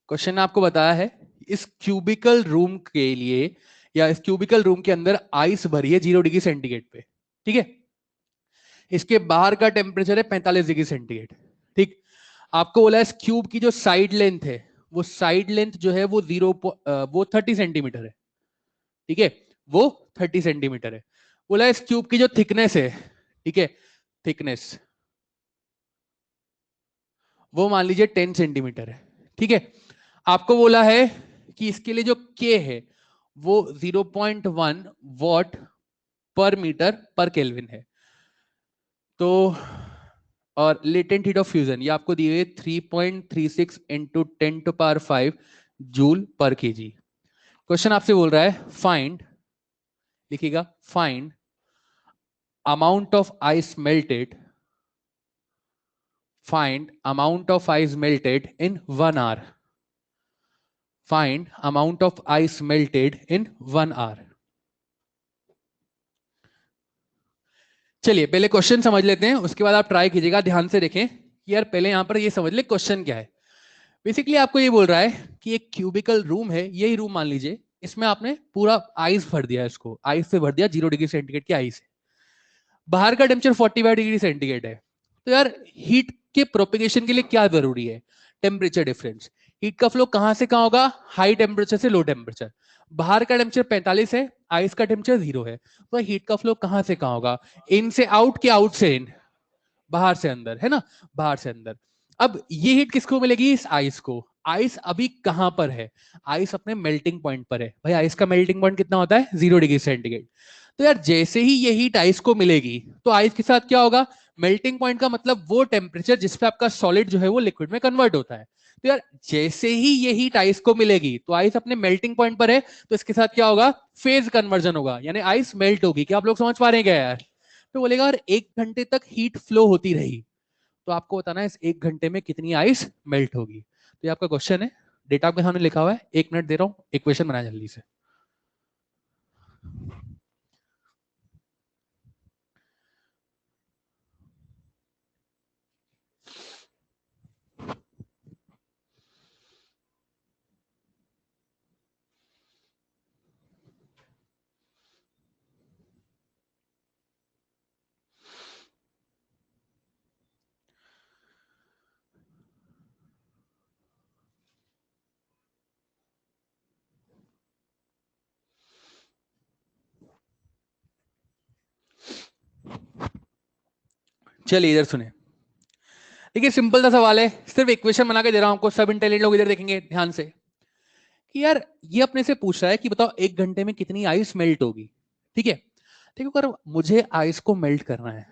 क्वेश्चन ने आपको बताया है इस क्यूबिकल रूम के लिए, या इस क्यूबिकल रूम के अंदर आइस भरी है 0 डिग्री सेंटीग्रेड पे। ठीक है, इसके बाहर का टेम्परेचर है 45 डिग्री सेंटीग्रेड। ठीक, आपको बोला इस क्यूब की जो साइड लेंथ है, वो साइड लेंथ जो है वो वो 30 सेंटीमीटर है। ठीक है, वो 30 सेंटीमीटर है। बोला इस क्यूब की जो थिकनेस है, ठीक है, थिकनेस वो मान लीजिए 10 सेंटीमीटर है। ठीक है, आपको बोला है कि इसके लिए जो के है वो 0.1 वॉट पर मीटर पर केल्विन है। तो और लेटेंट हीट ऑफ फ्यूजन ये आपको दिए हुए 3.36 इंटू 10⁵ जूल पर केजी। क्वेश्चन आपसे बोल रहा है फाइंड, लिखिएगा find amount of ice melted, find amount of ice melted in 1 hour, find amount of ice melted in 1 hour। चलिए पहले क्वेश्चन समझ लेते हैं, उसके बाद आप ट्राई कीजिएगा। ध्यान से देखें कि यार पहले यहां पर ये समझ ले क्वेश्चन क्या है। बेसिकली आपको ये बोल रहा है कि एक क्यूबिकल रूम है, यही रूम मान लीजिए, इसमें आपने पूरा आइस भर दिया, इसको आइस से भर दिया, 0 डिग्री सेंटीग्रेड की आइस है। बाहर का टेम्परेचर 45 डिग्री सेंटीग्रेड है। तो यार हीट के प्रोपिगेशन के लिए क्या जरूरी है, टेम्परेचर डिफरेंस। हीट का फ्लो कहां से कहां होगा, हाई टेम्परेचर से लो टेम्परेचर। बाहर का टेम्परेचर 45 है, आइस का टेम्परेचर 0 है, तो हीट का फ्लो कहां से कहां होगा, इन से आउट के आउट से इन, बाहर से अंदर, है ना, बाहर से अंदर। अब ये हीट किसको मिलेगी, इस आइस को। आइस अभी कहां पर है, आइस अपने मेल्टिंग पॉइंट पर है। भाई आइस का मेल्टिंग पॉइंट कितना होता है, 0 डिग्री सेंटीग्रेड। तो यार जैसे ही ये हीट आइस को मिलेगी, तो आइस के साथ क्या होगा, मेल्टिंग पॉइंट का मतलब वो टेम्परेचर जिसपे आपका सॉलिड जो है वो लिक्विड में कन्वर्ट होता है। तो यार जैसे ही ये हीट आइस को मिलेगी, तो आइस अपने मेल्टिंग पॉइंट पर है, तो इसके साथ क्या होगा, फेज कन्वर्जन होगा, यानी आइस मेल्ट होगी। क्या आप लोग समझ पा रहे हैं क्या यार? तो बोलेगा अगर 1 घंटे तक हीट फ्लो होती रही, तो आपको बताना है इस 1 घंटे में कितनी आइस मेल्ट होगी। तो ये आपका क्वेश्चन है, डेटा आपके सामने लिखा हुआ है, 1 मिनट दे रहा हूं, इक्वेशन बनाया जल्दी से। चलिए इधर सुने, देखिए सिंपल सा सवाल है, सिर्फ इक्वेशन बना के दे रहा हूं आपको, सब इंटेलिजेंट लोग इधर देखेंगे ध्यान से कि यार ये अपने से पूछ रहा है कि बताओ 1 घंटे में कितनी आइस मेल्ट होगी। ठीक है, ठीक है, अगर मुझे आइस को मेल्ट करना है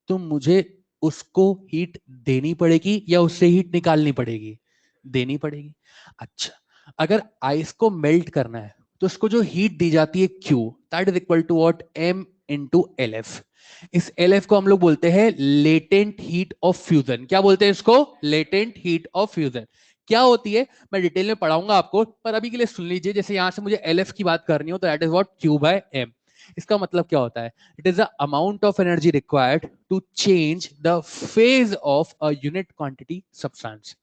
तो मुझे उसको हीट देनी पड़ेगी या उससे हीट निकालनी पड़ेगी? देनी पड़ेगी। अच्छा, अगर आइस को मेल्ट करना है तो उसको जो हीट दी जाती है Q, that is equal to what? M into LF। इस LF को हम लोग बोलते हैं लेटेंट हीट ऑफ फ्यूजन। क्या बोलते हैं इसको? Latent heat of fusion. क्या होती है मैं डिटेल में पढ़ाऊंगा आपको, पर अभी के लिए सुन लीजिए। जैसे यहां से मुझे LF की बात करनी हो तो that is what? Q by M। इसका मतलब क्या होता है? It is the amount of energy required to change the phase of a unit quantity substance.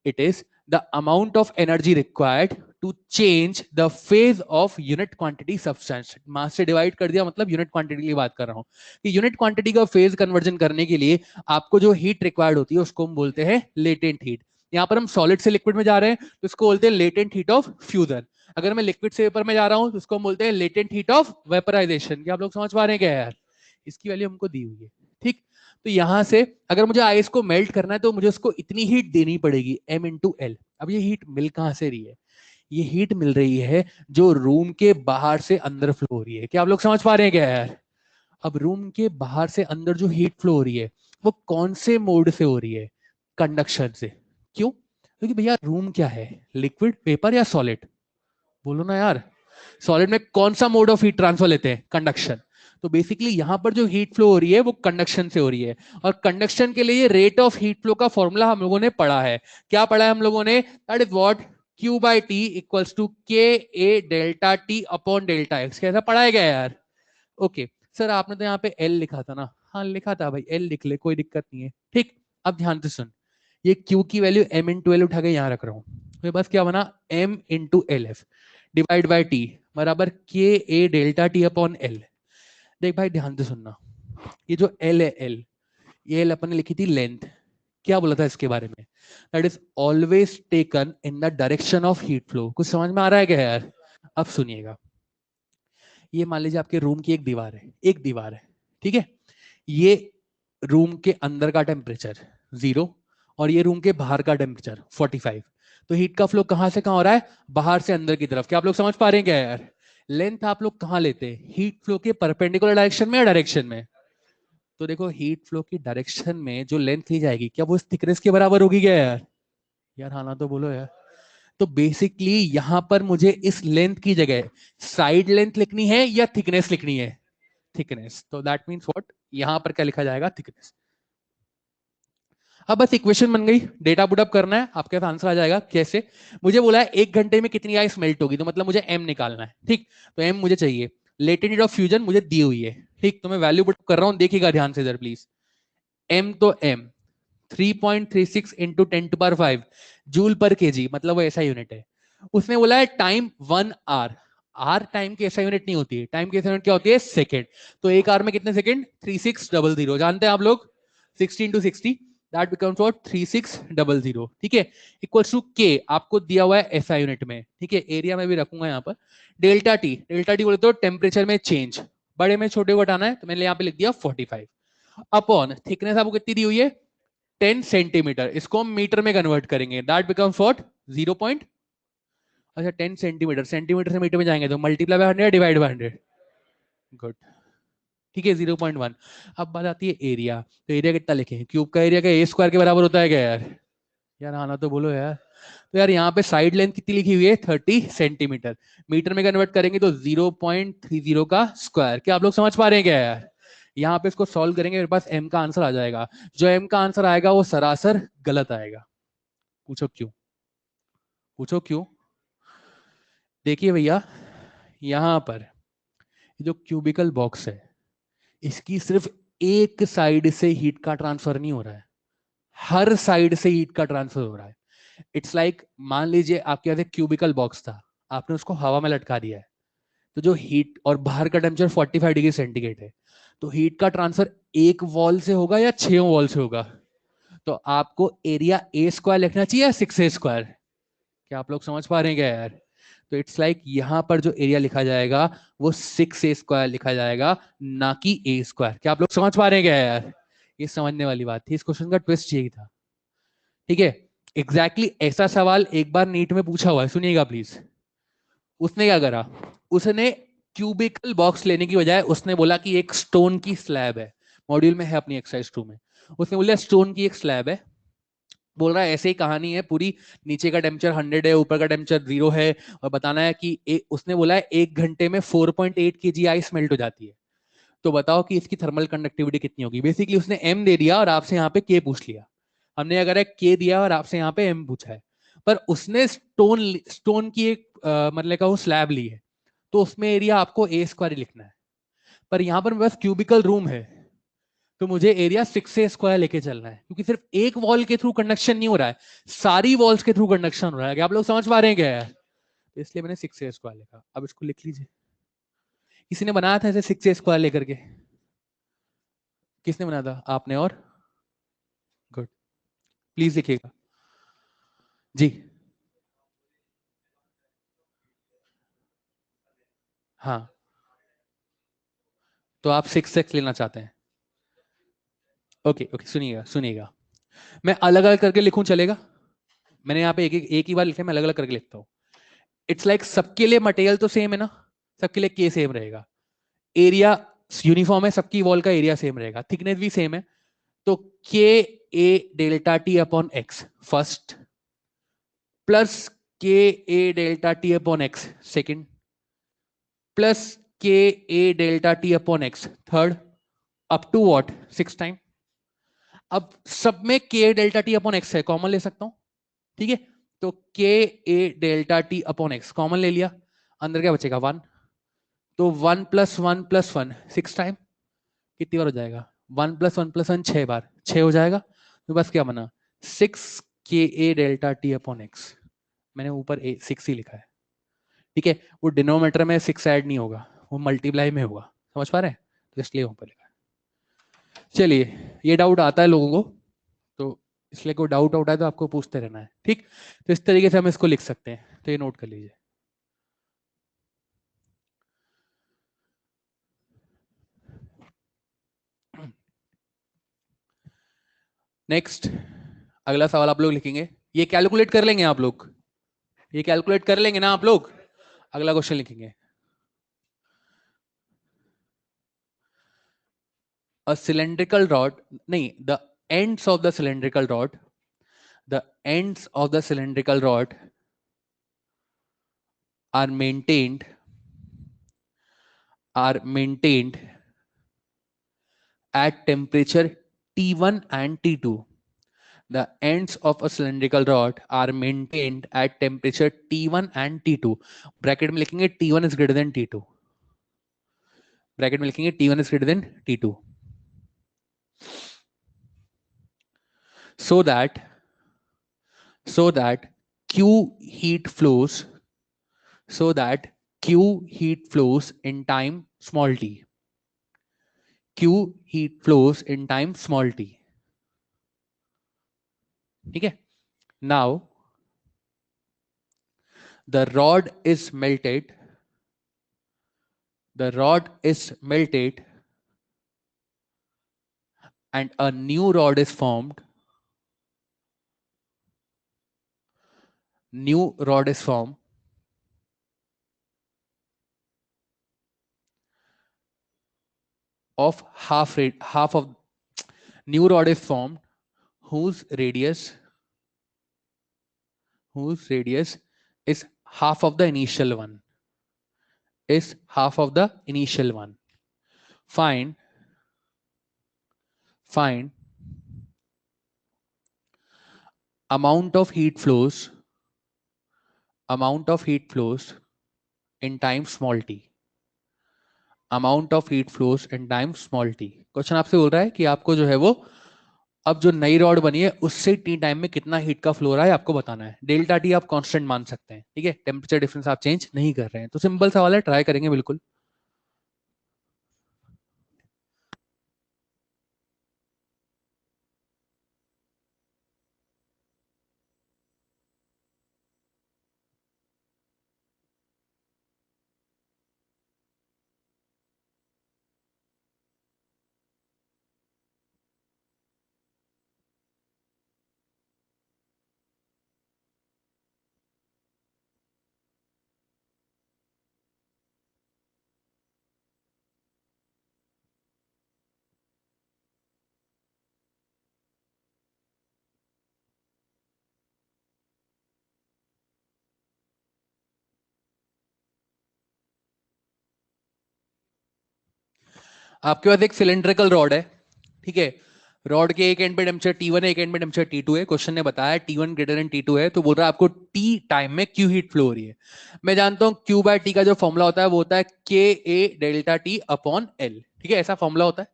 It is the amount of energy required to change the phase of unit quantity substance। मास से divide कर दिया, मतलब unit quantity की बात कर रहा हूं कि यूनिट क्वांटिटी का फेज कन्वर्जन करने के लिए आपको जो हीट रिक्वायर्ड होती है उसको हम बोलते हैं लेटेंट हीट। यहां पर हम सॉलिड से लिक्विड में जा रहे हैं तो इसको बोलते हैं लेटेंट हीट ऑफ फ्यूजन। अगर मैं लिक्विड से वेपर में जा रहा हूं तो उसको हम बोलते हैं लेटेंट हीट ऑफ वेपराइजेशन। क्या आप लोग समझ पा रहे हैं क्या यार? इसकी वैल्यू हमको दी हुई है। ठीक, तो यहां से अगर मुझे आइस को मेल्ट करना है तो मुझे उसको इतनी हीट देनी पड़ेगी, M इंटू L। अब ये हीट मिल कहां से रही है? ये हीट मिल रही है जो रूम के बाहर से अंदर फ्लो हो रही है। क्या आप लोग समझ पा रहे हैं क्या यार? अब रूम के बाहर से अंदर जो हीट फ्लो हो रही है वो कौन से मोड से हो रही है? कंडक्शन से। क्यों? क्योंकि भैया रूम क्या है? लिक्विड, पेपर या सॉलिड? बोलो ना यार। सॉलिड में कौन सा मोड ऑफ हीट ट्रांसफर लेते हैं? कंडक्शन। तो बेसिकली यहां पर जो हीट फ्लो हो रही है वो कंडक्शन से हो रही है, और कंडक्शन के लिए रेट ऑफ हीट फ्लो का फॉर्मूला हम लोगों ने पढ़ा है। क्या पढ़ा है हम लोगों ने? That is what? Q by T equals to K A delta T upon delta X. कैसा पढ़ाया गया यार? ओके सर, आपने तो यहाँ पे L लिखा था ना? हाँ लिखा था भाई, L लिख ले, कोई दिक्कत नहीं है। ठीक, अब ध्यान से सुन, ये Q की वैल्यू M इंटू एल उठा के यहाँ रख रहा हूँ, तो बस क्या बना? M into L F divide by T बराबर के A delta T upon L. देख भाई ध्यान से सुनना, ये जो एल है, एल, ये एल अपन ने लिखी थी लेंथ। क्या बोला था इसके बारे में? That is always taken in the direction of heat flow. कुछ समझ में आ रहा है क्या यार? अब सुनिएगा, ये मान लीजिए आपके रूम की एक दीवार है, एक दीवार है, ठीक है। ये रूम के अंदर का टेम्परेचर 0 और ये रूम के बाहर का टेम्परेचर 45। तो हीट का फ्लो कहां से कहां हो रहा है? बाहर से अंदर की तरफ। क्या आप लोग समझ पा रहे हैं क्या यार? लेंथ आप लोग कहां लेते हैं? हीट फ्लो के परपेंडिकुलर डायरेक्शन में या डायरेक्शन में? तो देखो हीट फ्लो की डायरेक्शन में जो लेंथ ली जाएगी, क्या वो इस थिकनेस के बराबर होगी क्या यार? यार हाँ ना तो बोलो यार। तो बेसिकली यहां पर मुझे इस लेंथ की जगह साइड लेंथ लिखनी है या थिकनेस लिखनी है? थिकनेस। तो दैट मींस व्हाट? यहां पर क्या लिखा जाएगा? थिकनेस। अब बस इक्वेशन बन गई, डेटा पुटअप करना है, आपके पास आंसर आ जाएगा। कैसे? मुझे बोला है 1 घंटे में कितनी आइस मेल्ट होगी, तो मतलब मुझे एम निकालना है। ठीक, तो एम मुझे चाहिए, लेटेंट हीट ऑफ फ्यूजन मुझे दी हुई है। ठीक, तो मैं वैल्यू पुटअप कर रहा हूं, देखिएगा ध्यान से इधर प्लीज। एम तो एम 3.36 इंटू 10⁵ जूल पर केजी, मतलब वो ऐसा यूनिट है। उसने बोला है टाइम 1 आवर। आर टाइम की ऐसा यूनिट नहीं होती है, टाइम की ऐसा यूनिट क्या होती है? सेकेंड। तो एक आवर में कितने सेकेंड? 3600, जानते हैं आप लोग? 60 into 60 दैट बिकम्स व्हाट? 3600। ठीक है, इक्वल्स टू के आपको दिया हुआ है ऐसा यूनिट में। ठीक है, एरिया में भी रखूंगा यहाँ पर। डेल्टा टी, डेल्टा टी बोले तो टेम्परेचर में चेंज, बड़े में छोटे को हटाना है, तो मैंने यहाँ पे लिख दिया 45 अपॉन थिकनेस आपको कितनी दी हुई है? 10 सेंटीमीटर। इसको हम मीटर में कन्वर्ट करेंगे, दैट बिकम्स व्हाट? 0 पॉइंट, अच्छा 10 सेंटीमीटर, सेंटीमीटर से मीटर में जाएंगे तो multiply by 100 divide by 100। Good, ठीक है 0.1। अब बात आती है एरिया। तो एरिया कितना लिखें? क्यूब का एरिया का ए स्क्वायर के बराबर होता है क्या यार? यार आना तो बोलो यार। तो यार यहाँ पे साइड लेंथ कितनी लिखी हुई है? 30 सेंटीमीटर। मीटर में कन्वर्ट करेंगे तो 0.30 का स्क्वायर। क्या आप लोग समझ पा रहे हैं क्या यार? यहाँ पे इसको सॉल्व करेंगे, मेरे पास एम का आंसर आ जाएगा। जो एम का आंसर आएगा वो सरासर गलत आएगा। पूछो क्यों? पूछो क्यों? देखिए भैया, यहां पर जो क्यूबिकल बॉक्स है, इसकी सिर्फ एक साइड से हीट का ट्रांसफर नहीं हो रहा है, हर साइड से हीट का ट्रांसफर हो रहा है। इट्स लाइक मान लीजिए आपके यहाँ क्यूबिकल बॉक्स था, आपने उसको हवा में लटका दिया है, तो जो हीट, और बाहर का टेम्परेचर 45 डिग्री सेंटीग्रेड है, तो हीट का ट्रांसफर एक वॉल से होगा या 6 वॉल से होगा? तो आपको एरिया ए स्क्वायर लिखना चाहिए या 6a स्क्वायर? क्या आप लोग समझ पा रहे हैं क्या यार? तो इट्स लाइक यहां पर जो एरिया लिखा जाएगा वो 6a स्क्वायर लिखा जाएगा, ना कि ए स्क्वायर। क्या आप लोग समझ पा रहे हैं क्या यार? ये समझने वाली बात थी, इस क्वेश्चन का ट्विस्ट यही था। ठीक है, एग्जैक्टली ऐसा सवाल एक बार नीट में पूछा हुआ है, सुनिएगा प्लीज। उसने क्या करा? उसने क्यूबिकल बॉक्स लेने की बजाय उसने बोला कि एक स्टोन की स्लैब है, मॉड्यूल में है अपनी एक्सरसाइज 2 में, उसने बोला स्टोन की एक स्लैब है, बोल रहा है ऐसे ही कहानी है पूरी, नीचे का टेम्परेचर 100 है, ऊपर का टेम्परेचर 0 है, और बताना है कि उसने बोला है 1 घंटे में 4.8 kg आइस मेल्ट हो जाती है, तो बताओ कि इसकी थर्मल कंडक्टिविटी कितनी होगी। बेसिकली उसने एम दे दिया और आपसे यहाँ पे के पूछ लिया, हमने अगर एक के दिया और आपसे यहाँ पे एम पूछा है, पर उसने स्टोन स्टोन की एक मतलब का वो स्लैब ली है, तो उसमें एरिया आपको ए स्क्वायर लिखना है, पर यहाँ पर मेरे पास क्यूबिकल रूम है, तो मुझे एरिया 6a² लेके चलना है, क्योंकि सिर्फ एक वॉल के थ्रू कंडक्शन नहीं हो रहा है, सारी वॉल्स के थ्रू कंडक्शन हो रहा है। क्या आप लोग समझ पा रहे हैं क्या यार? इसलिए मैंने 6a² लिखा। अब इसको लिख लीजिए। किसी ने बनाया था ऐसे 6a² लेकर के? किसने बनाया था? आपने? और गुड, प्लीज लिखिएगा जी। हाँ, तो आप 6x लेना चाहते हैं? ओके ओके, सुनिएगा सुनिएगा, मैं अलग अलग करके लिखूं चलेगा? मैंने यहाँ पे एक ही बार लिखा है, मैं अलग अलग करके लिखता हूँ। इट्स लाइक सबके लिए मटेरियल तो सेम है ना, सबके लिए के सेम रहेगा, एरिया यूनिफॉर्म है, सबकी वॉल का एरिया सेम रहेगा, थिकनेस भी सेम है, तो K A delta T upon X first, plus K A delta T upon X second, plus K A delta T upon X third, up to what 6 time. अब सब में K delta T upon X है, common ले सकता हूं, ठीक है, तो K A delta T upon X common ले लिया, अंदर क्या बचेगा 1, तो 1 + 1 + 1 6 टाइम, कितनी बार हो जाएगा? 1 + 1 + 1 6 बार, 6 हो जाएगा, तो बस क्या बना 6 ka∆t/x, मैंने ऊपर 6 ही लिखा है, ठीक है, वो डिनोमीटर में 6 ऐड नहीं होगा, वो मल्टीप्लाई में होगा, समझ पा रहे हैं, तो इसलिए ऊपर लिखा है। चलिए, ये डाउट आता है लोगों को, तो इसलिए कोई डाउट आउट है तो आपको पूछते रहना है, ठीक, तो इस तरीके से हम इसको लिख सकते हैं, तो ये नोट कर लीजिए। नेक्स्ट, अगला सवाल आप लोग लिखेंगे, ये कैलकुलेट कर लेंगे आप लोग, ये कैलकुलेट कर लेंगे ना आप लोग? अगला क्वेश्चन लिखेंगे, a cylindrical rod, नहीं, the ends of the cylindrical rod, the ends of the cylindrical rod are maintained at temperature T1 and T2. The ends of a cylindrical rod are maintained at temperature T1 and T2. Bracket में लिखेंगे T1 is greater than T2, bracket में लिखेंगे T1 is greater than T2, so that Q heat flows, so that Q heat flows in time small t. Q heat flows in time small t. ठीक है? Now the rod is melted. The rod is melted, and a new rod is formed. New rod is formed of half of new rod is formed whose radius is half of the initial one. Is half of the initial one. Find amount of heat flows in time small t. Amount of heat flows in time small T. Question आपसे बोल रहा है कि आपको जो है वो अब जो नई रॉड बनी है उससे टी टाइम में कितना हीट का फ्लो रहा है आपको बताना है। डेल्टा टी आप कांस्टेंट मान सकते हैं, ठीक है, टेम्परेचर डिफरेंस आप चेंज नहीं कर रहे हैं, तो सिंपल सवाल है, ट्राई करेंगे बिल्कुल। आपके पास एक सिलेंड्रिकल रॉड है, ठीक है, रॉड के एक एंड पे टेम्परेचर T1 है, एक एंड पे टेम्परेचर T2 है। क्वेश्चन ने बताया T1 ग्रेटर देन T2 है, तो बोल रहा है आपको T टाइम में क्यू हीट फ्लो हो रही है। मैं जानता हूं Q बाय T का जो फॉर्मूला होता है वो होता है KA delta T upon L, ठीक है, ऐसा फॉर्मूला होता है।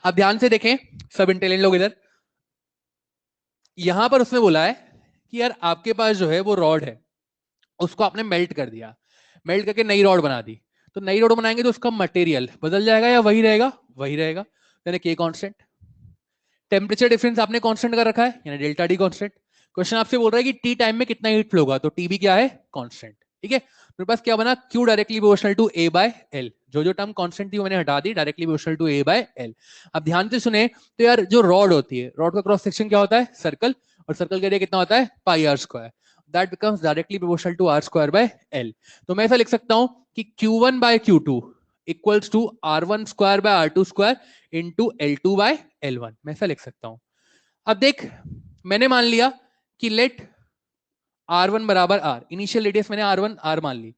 आप ध्यान से देखें सब इंटेलिजेंट लोग इधर, यहां पर उसने बोला है कि यार आपके पास जो है वो रॉड है, उसको आपने मेल्ट कर दिया, मेल्ट करके नई रॉड बना दी, तो नई रॉड बनाएंगे तो उसका मटेरियल बदल जाएगा या वही रहेगा? वही रहेगा, यानी के कांस्टेंट। टेम्परेचर डिफरेंस आपने कांस्टेंट कर रखा है, यानी डेल्टा डी कांस्टेंट। क्वेश्चन आपसे बोल रहा है कि टी टाइम में कितना हीट फ्लो होगा, तो टी भी क्या है? कांस्टेंट, ठीक है। मेरे पास क्या बना? Q directly proportional to A by L, जो जो टर्म कांस्टेंट थी वो मैंने हटा दी, directly proportional to A by L. अब ध्यान से सुने, तो यार जो रॉड होती है, रॉड का क्रॉस सेक्शन क्या होता है? सर्कल, और सर्कल का एरिया कितना होता है? Pi are square, that becomes directly proportional to are square by L. तो मैं ऐसा लिख सकता हूं कि Q1 by Q2 equals to R1 square by R2 square into L2 by L1, मैं ऐसा लिख सकता हूं। अब देख, मैंने मान लिया कि लेट R1 बराबर R, इनिशियल रेडियस मैंने R1 R मान ली,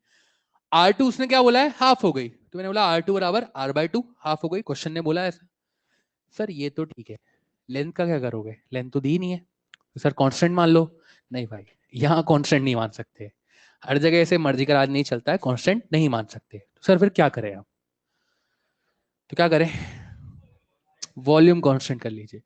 R2 उसने क्या बोला है? हाफ हो गई, तो मैंने बोला R2 बराबर R/2, हाफ हो गई। क्वेश्चन ने बोला ऐसा। सर ये तो ठीक है, लेंथ का क्या करोगे? लेंथ तो दी नहीं है, तो सर कांस्टेंट मान लो। नहीं भाई, यहाँ कांस्टेंट नहीं मान सकते, हर जगह ऐसे मर्जी का राज नहीं चलता है, कांस्टेंट नहीं मान सकते। तो सर फिर क्या करें आप? तो क्या करें? वॉल्यूम कांस्टेंट कर लीजिए।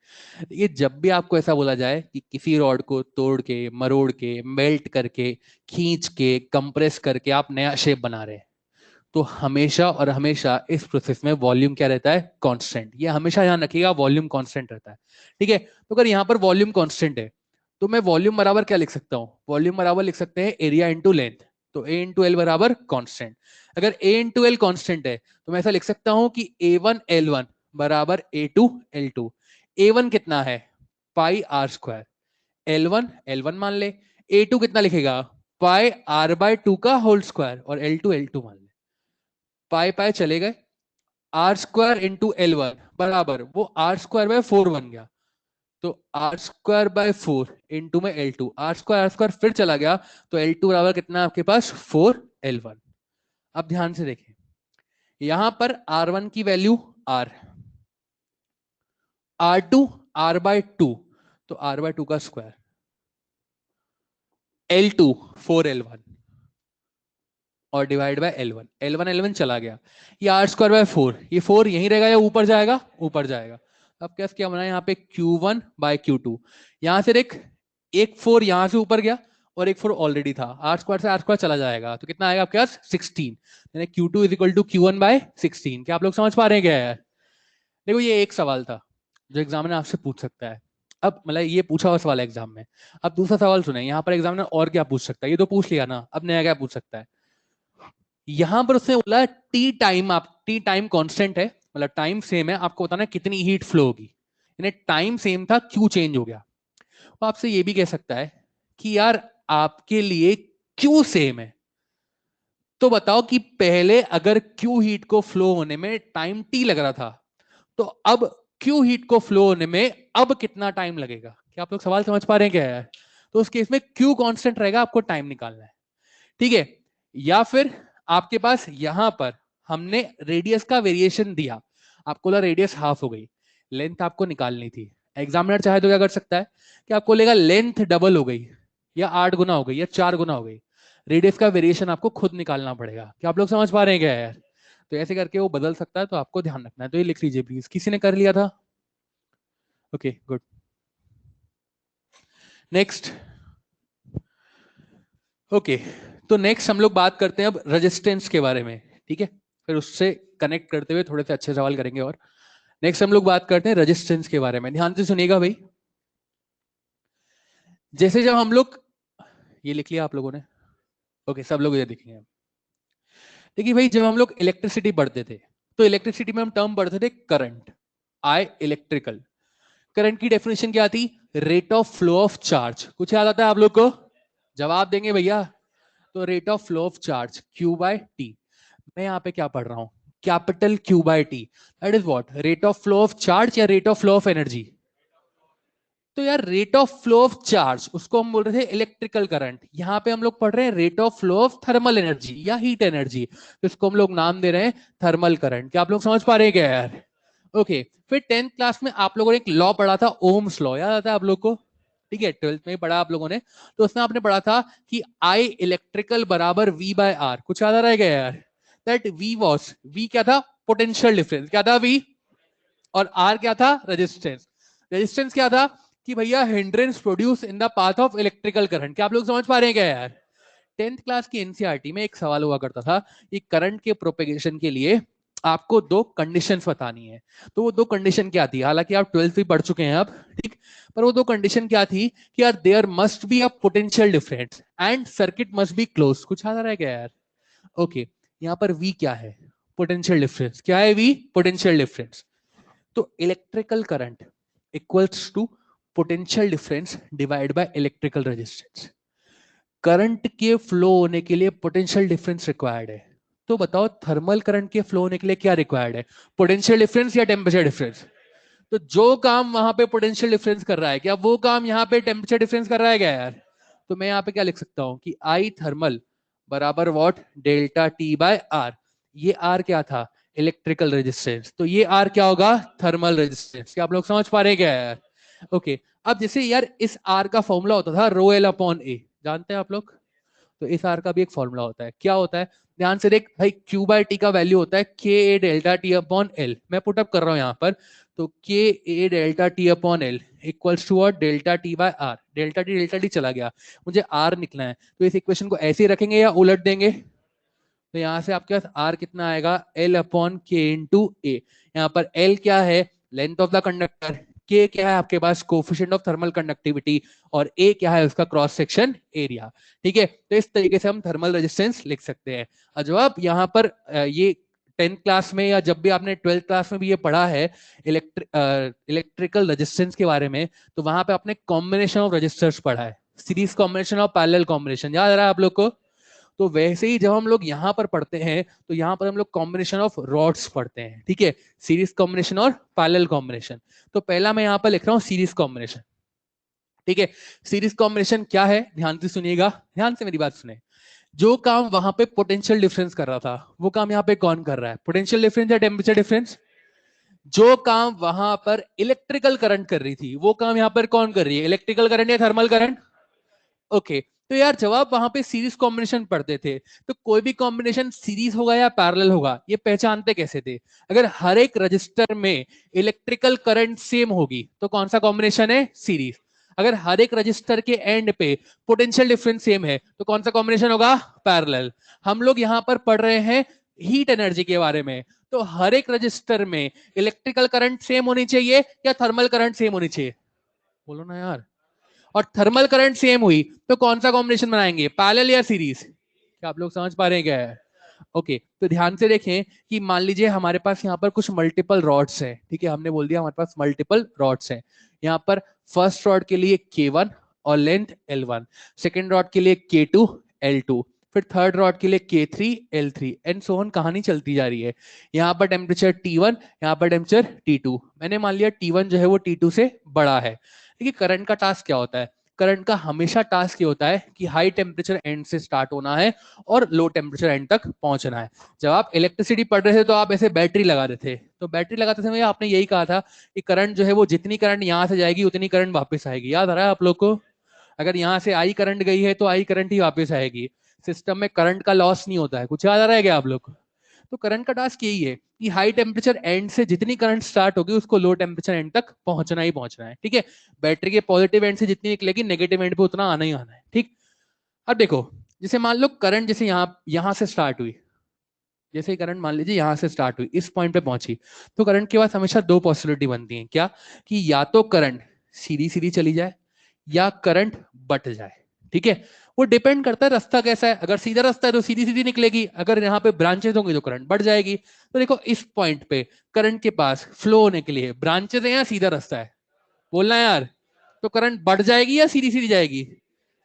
ये जब भी आपको ऐसा बोला जाए कि किसी रॉड को तोड़ के, मरोड़ के, मेल्ट करके, खींच के, कंप्रेस करके आप नया शेप बना रहे हैं, तो हमेशा और हमेशा इस प्रोसेस में वॉल्यूम क्या रहता है? कांस्टेंट। ये हमेशा ध्यान रखिएगा, वॉल्यूम कांस्टेंट रहता है, ठीक है। तो अगर यहाँ पर वॉल्यूम कांस्टेंट है, तो मैं वॉल्यूम बराबर क्या लिख सकता हूँ? वॉल्यूम बराबर लिख सकते हैं एरिया इंटू लेंथ, तो ए इंटू एल बराबर कांस्टेंट। अगर ए इंटू एल कांस्टेंट है, तो मैं ऐसा लिख सकता हूं कि A1 L1 बराबर A2 L2। A1 कितना है? पाई आर स्क्वायर, L1 मान ले, A2 कितना लिखेगा? पाई R/2 का होल स्क्वायर, और L2 मान ले। पाई पाई चले गए, आर स्क्वायर इंटू L1 बराबर वो R² बाय 4 बन गया, तो R² बाय 4 इंटू में L2, आर स्क्वायर फिर चला गया, तो L2 बराबर कितना आपके पास? 4L1। अब ध्यान से देखें, यहां पर R1 की वैल्यू R, R2 R/2, तो R/2 का स्क्वायर, L2 4L1 और डिवाइड बाय L1, L1 चला गया, ये R²बाय 4, ये 4 यहीं रहेगा या ऊपर जाएगा? ऊपर जाएगा। अब क्या बना यहाँ पे? Q1/Q2, यहां से देख, एक 4 यहां से ऊपर गया और एक 4 ऑलरेडी था, R² से R² चला जाएगा, तो कितना आएगा आपके पास? 16, यानी Q2 is equal to Q1/16। क्या आप लोग समझ पा रहे हैं क्या यार? देखो ये एक सवाल था जो एग्जामिनर आपसे पूछ सकता है, अब मतलब ये पूछा हुआ सवाल है एग्जाम में। अब दूसरा सवाल सुने, यहाँ पर एग्जामिनर और क्या पूछ सकता है? ये तो पूछ लिया ना, अब नया क्या पूछ सकता है? यहां पर उसने बोला टी टाइम, आप टी टाइम कांस्टेंट है, मतलब टाइम सेम है, आपको बताना कितनी हीट फ्लो होगी, यानी टाइम सेम था, क्यू चेंज हो गया। वो आपसे ये भी कह सकता है कि यार आपके लिए क्यू सेम है, तो बताओ कि पहले अगर क्यू हीट को फ्लो होने में टाइम टी लग रहा था, तो अब क्यू हीट को फ्लो होने में अब कितना टाइम लगेगा? क्या आप लोग सवाल समझ पा रहे हैं क्या है? तो उस केस में क्यू कांस्टेंट रहेगा, आपको टाइम निकालना है, ठीक है। या फिर आपके पास यहां पर हमने रेडियस का वेरिएशन दिया, आपको लगा रेडियस हाफ हो गई, लेंथ आपको निकालनी थी। एग्जामिनर चाहे तो क्या कर सकता है कि आपको लेगा लेंथ डबल हो गई, या 8 गुना हो गई, या 4 गुना हो गई, रेडियस का वेरिएशन आपको खुद निकालना पड़ेगा। क्या आप लोग समझ पा रहे हैं क्या यार? तो ऐसे करके वो बदल सकता है, तो आपको ध्यान रखना है। तो ये लिख लीजिए प्लीज, किसी ने कर लिया था? Okay good. नेक्स्ट, ओके, तो नेक्स्ट हम लोग बात करते हैं अब रेजिस्टेंस के बारे में, ठीक है, फिर उससे कनेक्ट करते हुए थोड़े से अच्छे सवाल करेंगे। और नेक्स्ट हम लोग बात करते हैं रेजिस्टेंस के बारे में, ध्यान से सुनिएगा भाई। जैसे जब हम लोग, ये लिख लिया आप लोगों ने? ओके, सब लोग ये देखेंगे। देखिए भाई, जब हम लोग इलेक्ट्रिसिटी पढ़ते थे, तो इलेक्ट्रिसिटी में हम टर्म पढ़ते थे करंट, आई इलेक्ट्रिकल। करंट की डेफिनेशन क्या थी? Rate of flow of charge. कुछ याद आता है आप लोग को? जवाब देंगे भैया। तो rate of flow of charge Q/T। मैं यहाँ पे क्या पढ़ रहा हूं? Capital Q/T, that is what? Rate of flow of charge या rate of flow of energy? तो यार rate of flow of charge, उसको हम बोल रहे थे इलेक्ट्रिकल करंट, यहाँ पे हम लोग पढ़ रहे हैं rate of flow of thermal energy या हीट एनर्जी, तो इसको हम लोग नाम दे रहे हैं थर्मल करंट। क्या आप लोग समझ पा रहे हैं क्या यार? ओके फिर 10th क्लास में आप लोगों ने एक लॉ पढ़ा था, ओम्स लॉ, याद आता है आप लोग को? ठीक है, 12th में पढ़ा आप लोगों ने, तो उसमें आपने पढ़ा था कि आई इलेक्ट्रिकल बराबर वी बाय आर, कुछ याद आ रहा है क्या यार? दैट वी वॉज, वी क्या था? पोटेंशियल डिफरेंस, क्या था वी? और आर क्या था? रेजिस्टेंस। रेजिस्टेंस क्या था? कि भैया hindrance produce in the path of electrical current. क्या आप लोग समझ पा रहे हैं क्या यार? 10th क्लास की एनसीईआरटी में एक सवाल हुआ करता था कि करंट के प्रोपेगेशन के लिए आपको दो कंडीशंस बतानी है। तो वो दो कंडीशन क्या थी? हालांकि आप 12th भी पढ़ चुके हैं अब, ठीक, पर वो दो कंडीशन क्या थी कि यार there must be a potential difference and circuit must be close. कुछ याद आ रहा है क्या यार? ओके, यहाँ पर वी क्या है? Potential difference. क्या है वी? Potential difference. तो electrical current equals to potential difference divide by electrical resistance. Current के फ्लो होने के लिए पोटेंशियल डिफरेंस रिक्वायर्ड है। तो बताओ थर्मल करंट के फ्लो होने के लिए क्या रिक्वायर्ड है? पोटेंशियल डिफरेंस या टेम्परेचर डिफरेंस? तो जो काम वहां पे पोटेंशियल डिफरेंस कर रहा है, क्या वो काम यहाँ पे टेम्परेचर डिफरेंस कर रहा है क्या यार? तो मैं यहाँ पे क्या लिख सकता हूँ कि आई थर्मल बराबर what? Delta T by R. ये आर क्या था? Electrical resistance. तो ये आर क्या होगा? Thermal resistance. क्या आप लोग समझ पा रहे हैं क्या यार? ओके, अब जैसे यार इस आर का फॉर्मूला होता था रो एल अपॉन ए, जानते हैं आप लोग? तो इस आर का भी एक फॉर्मूला होता है, क्या होता है? ध्यान से देख भाई, क्यू बाय टी का वैल्यू होता है K A delta T upon L. मैं पुटअप कर रहा हूं यहाँ पर, तो K A delta T upon L equals to और delta T by R. Delta T चला गया, मुझे आर निकला है, तो इस इक्वेशन को ऐसे ही रखेंगे या उलट देंगे? तो यहाँ से आपके पास आर कितना आएगा? L upon K into A. यहाँ पर एल क्या है? Length of the conductor. K क्या है आपके पास? Coefficient of thermal conductivity. और ए क्या है? उसका क्रॉस सेक्शन एरिया। ठीक है, तो इस तरीके से हम थर्मल रेजिस्टेंस लिख सकते हैं। और जब आप यहाँ पर ये 10th क्लास में या जब भी आपने 12th क्लास में भी ये पढ़ा है इलेक्ट्रिकल रेजिस्टेंस के बारे में, तो वहां पे आपने कॉम्बिनेशन ऑफ रेजिस्टर्स पढ़ा है, सीरीज कॉम्बिनेशन और पैरेलल कॉम्बिनेशन, याद आ रहा है आप लोग को? तो वैसे ही जब हम लोग यहाँ पर पढ़ते हैं, तो यहाँ पर हम लोग कॉम्बिनेशन ऑफ रॉड्स पढ़ते हैं, ठीक है, सीरीज कॉम्बिनेशन और पैरेलल कॉम्बिनेशन। तो पहला मैं यहाँ पर लिख रहा हूँ सीरीज कॉम्बिनेशन, ठीक है। सीरीज कॉम्बिनेशन क्या है? ध्यान से सुनिएगा, ध्यान से मेरी बात सुने। जो काम वहां पे पोटेंशियल डिफरेंस कर रहा था, वो काम यहाँ पे कौन कर रहा है? पोटेंशियल डिफरेंस या टेम्परेचर डिफरेंस? जो काम वहां पर इलेक्ट्रिकल करंट कर रही थी, वो काम यहाँ पर कौन कर रही है? इलेक्ट्रिकल करंट या थर्मल करंट? ओके, तो यार जब आप वहां पे सीरीज कॉम्बिनेशन पढ़ते थे, तो कोई भी कॉम्बिनेशन सीरीज होगा या पैरेलल होगा, ये पहचानते कैसे थे? अगर हर एक रजिस्टर में इलेक्ट्रिकल करंट सेम होगी तो कौन सा कॉम्बिनेशन है? सीरीज। अगर हर एक रजिस्टर के एंड पे पोटेंशियल डिफरेंस सेम है तो कौन सा कॉम्बिनेशन होगा? पैरेलल। हम लोग यहाँ पर पढ़ रहे हैं हीट एनर्जी के बारे में, तो हर एक रजिस्टर में इलेक्ट्रिकल करंट सेम होनी चाहिए या थर्मल करंट सेम होनी चाहिए? बोलो ना यार। और थर्मल करंट सेम हुई तो कौन सा कॉम्बिनेशन बनाएंगे? पैरेलल या सीरीज? क्या आप लोग समझ पा रहे हैं क्या है? ओके, तो ध्यान से देखें कि मान लीजिए हमारे पास यहाँ पर कुछ मल्टीपल रॉड्स हैं, ठीक है, हमने बोल दिया हमारे पास मल्टीपल रॉड्स हैं। यहाँ पर फर्स्ट रॉड के लिए K1 और लेंथ L1, सेकेंड रॉड के लिए K2 L2, फिर थर्ड रॉड के लिए K3 L3 and so on, कहानी चलती जा रही है। यहाँ पर टेम्परेचर T1, यहाँ पर टेम्परेचर T2। मैंने मान लिया T1 जो है वो T2 से बड़ा है। देखिए करंट का टास्क क्या होता है? करंट का हमेशा टास्क ये होता है कि हाई टेम्परेचर एंड से स्टार्ट होना है और लो टेम्परेचर एंड तक पहुंचना है। जब आप इलेक्ट्रिसिटी पढ़ रहे थे तो आप ऐसे बैटरी लगा रहे थे, तो बैटरी लगाते समय आपने यही कहा था कि करंट जो है वो जितनी करंट यहाँ से जाएगी उतनी करंट वापस आएगी, याद आ रहा है आप लोग को? अगर यहाँ से आई करंट गई है तो आई करंट ही वापस आएगी, सिस्टम में करंट का लॉस नहीं होता है। कुछ याद आ रहा है क्या आप लोग को? तो करंट का टास्क यही है कि हाई टेम्परेचर एंड से जितनी करंट स्टार्ट होगी उसको लो टेम्परेचर एंड तक पहुंचना ही पहुंचना है, ठीक है। बैटरी के पॉजिटिव एंड से जितनी निकलेगी नेगेटिव एंड पे उतना आना ही आना है, ठीक। अब देखो, जैसे मान लो करंट जैसे यहां से स्टार्ट हुई, जैसे करंट मान लीजिए यहां से स्टार्ट हुई इस पॉइंट पे पहुंची, तो करंट के बाद हमेशा दो पॉसिबिलिटी बनती है, क्या? कि या तो करंट सीधी सीधी चली जाए या करंट बट जाए, ठीक है। वो डिपेंड करता है रास्ता कैसा है। अगर सीधा रास्ता है तो सीधी सीधी निकलेगी, अगर यहाँ पे ब्रांचेस होंगे तो करंट बढ़ जाएगी। तो देखो इस पॉइंट पे करंट के पास फ्लो होने के लिए ब्रांचेस है या सीधा रास्ता है? बोलना यार। तो करंट बढ़ जाएगी या सीधी सीधी जाएगी?